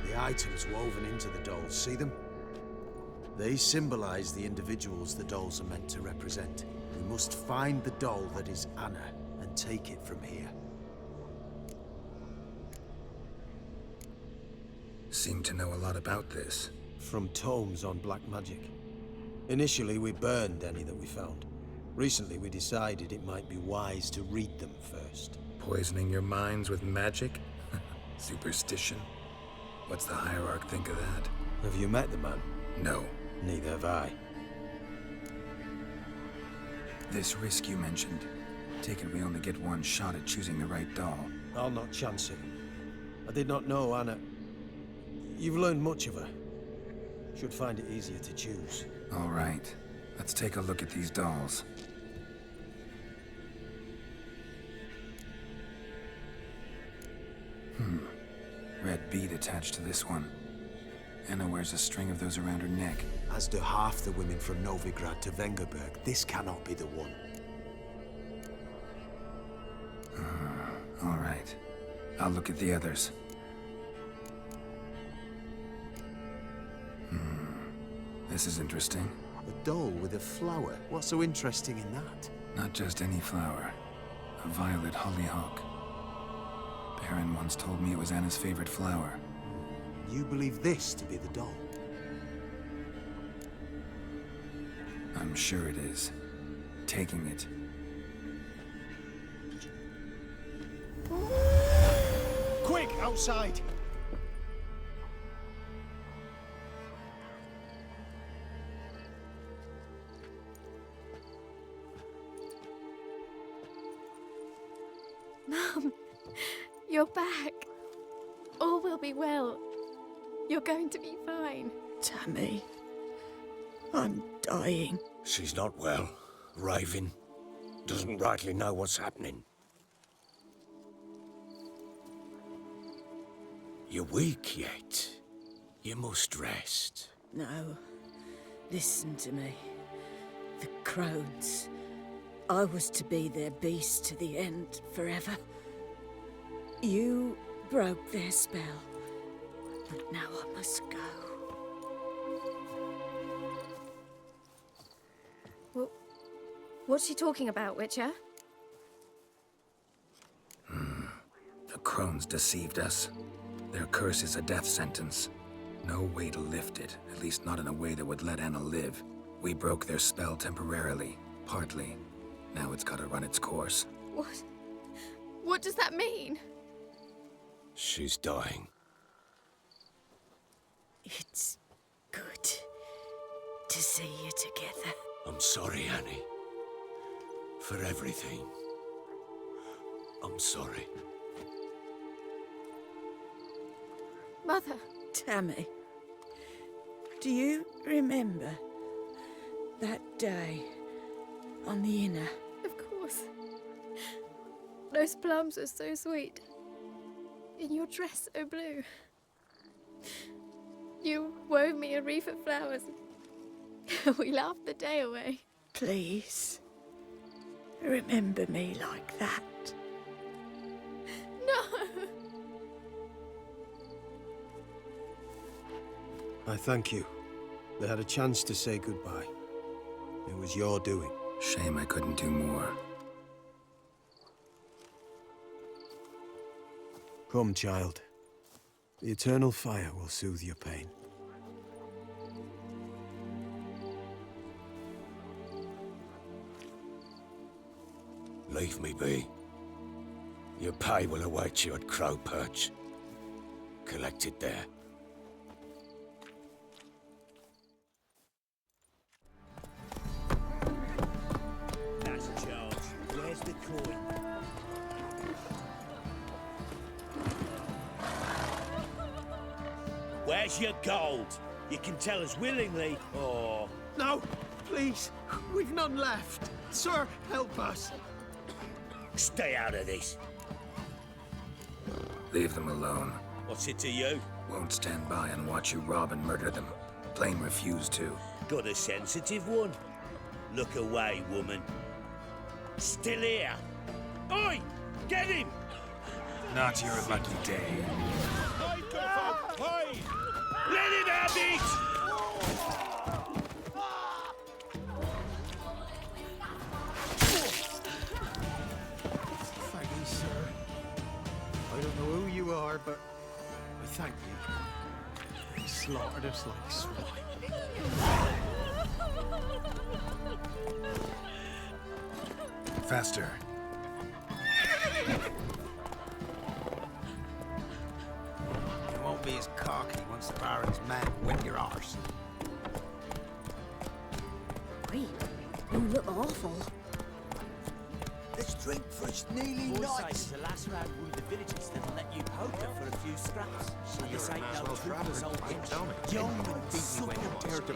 The items woven into the dolls, see them? They symbolize the individuals the dolls are meant to represent. We must find the doll that is Anna and take it from here. Seem to know a lot about this. From tomes on black magic. Initially, we burned any that we found. Recently, we decided it might be wise to read them first. Poisoning your minds with magic? Superstition? What's the hierarch think of that? Have you met the man? No. Neither have I. This risk you mentioned. Take it we only get one shot at choosing the right doll. I'll not chance it. I did not know Anna. You've learned much of her. Should find it easier to choose. All right. Let's take a look at these dolls. Red bead attached to this one. Anna wears a string of those around her neck. As do half the women from Novigrad to Vengerberg. This cannot be the one. All right. I'll look at the others. This is interesting. A doll with a flower. What's so interesting in that? Not just any flower. A violet hollyhock. Baron once told me it was Anna's favorite flower. You believe this to be the doll? I'm sure it is. Taking it. Quick, outside! Mum, you're back. All will be well. You're going to be fine. Tammy, I'm dying. She's not well. Raving. Doesn't rightly know what's happening. You're weak yet. You must rest. No. Listen to me. The crones. I was to be their beast to the end, forever. You broke their spell, but now I must go. Well, what's she talking about, Witcher? The crones deceived us. Their curse is a death sentence. No way to lift it, at least not in a way that would let Anna live. We broke their spell temporarily, partly. Now it's gotta run its course. What? What does that mean? She's dying. It's good to see you together. I'm sorry, Annie. For everything. I'm sorry. Mother. Tammy, do you remember that day on the Inner? Of course. Those plums are so sweet. In your dress so blue. You wove me a wreath of flowers. We laughed the day away. Please, remember me like that. No! I thank you. They had a chance to say goodbye. It was your doing. Shame I couldn't do more. Come, child. The eternal fire will soothe your pain. Leave me be. Your pay will await you at Crow Perch. Collect it there. That's Charles. Where's the coin? Where's your gold? You can tell us willingly, or... No, please. We've none left. Sir, help us. Stay out of this. Leave them alone. What's it to you? Won't stand by and watch you rob and murder them. Plain refuse to. Got a sensitive one? Look away, woman. Still here. Oi! Get him! Not your lucky day. Let him have it! Thank you, sir. I don't know who you are, but I thank you. You slaughtered us like swine. Faster. You won't be as cocky once the Baron's men whip your arse. Wait, you look awful. Let's drink for it's nearly night. The last round with the villagers that'll let you poker for a few scraps. So this ain't no trooper's old bitch. Young and supple,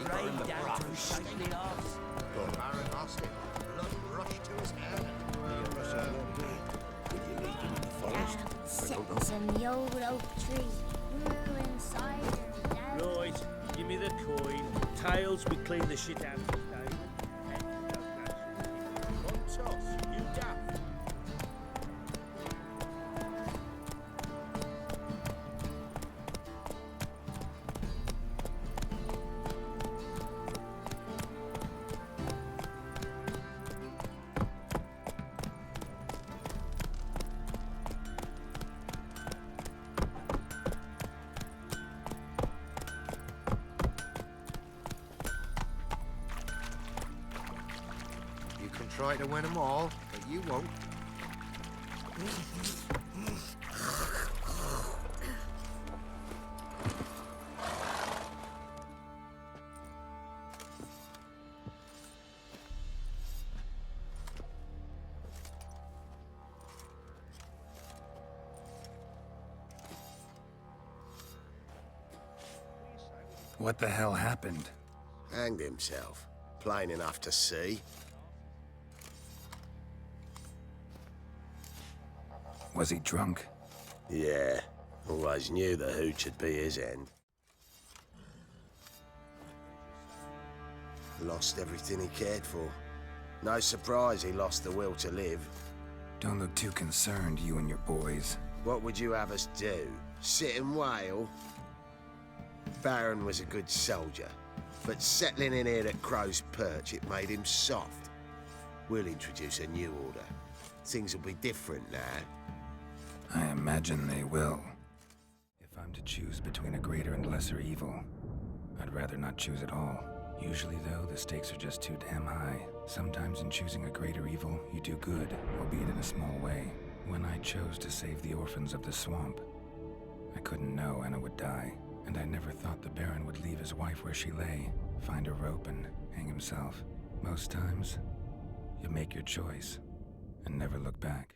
brain down to his shapely arse. The Baron asked him. Blood rushed to his head. Did you leave him in the forest? Sits in the old oak tree, grew inside her down. Right, give me the coin. Tails, we clean the shit out of the stable. One toss, you daft. You can try to win them all, but you won't. What the hell happened? Hanged himself. Plain enough to see. Was he drunk? Yeah. Always knew the hooch would be his end. Lost everything he cared for. No surprise he lost the will to live. Don't look too concerned, you and your boys. What would you have us do? Sit and wail? Baron was a good soldier, but settling in here at Crow's Perch, it made him soft. We'll introduce a new order. Things will be different now. I imagine they will. If I'm to choose between a greater and lesser evil, I'd rather not choose at all. Usually, though, the stakes are just too damn high. Sometimes in choosing a greater evil, you do good, albeit in a small way. When I chose to save the orphans of the swamp, I couldn't know Anna would die, and I never thought the Baron would leave his wife where she lay, find a rope and hang himself. Most times, you make your choice and never look back.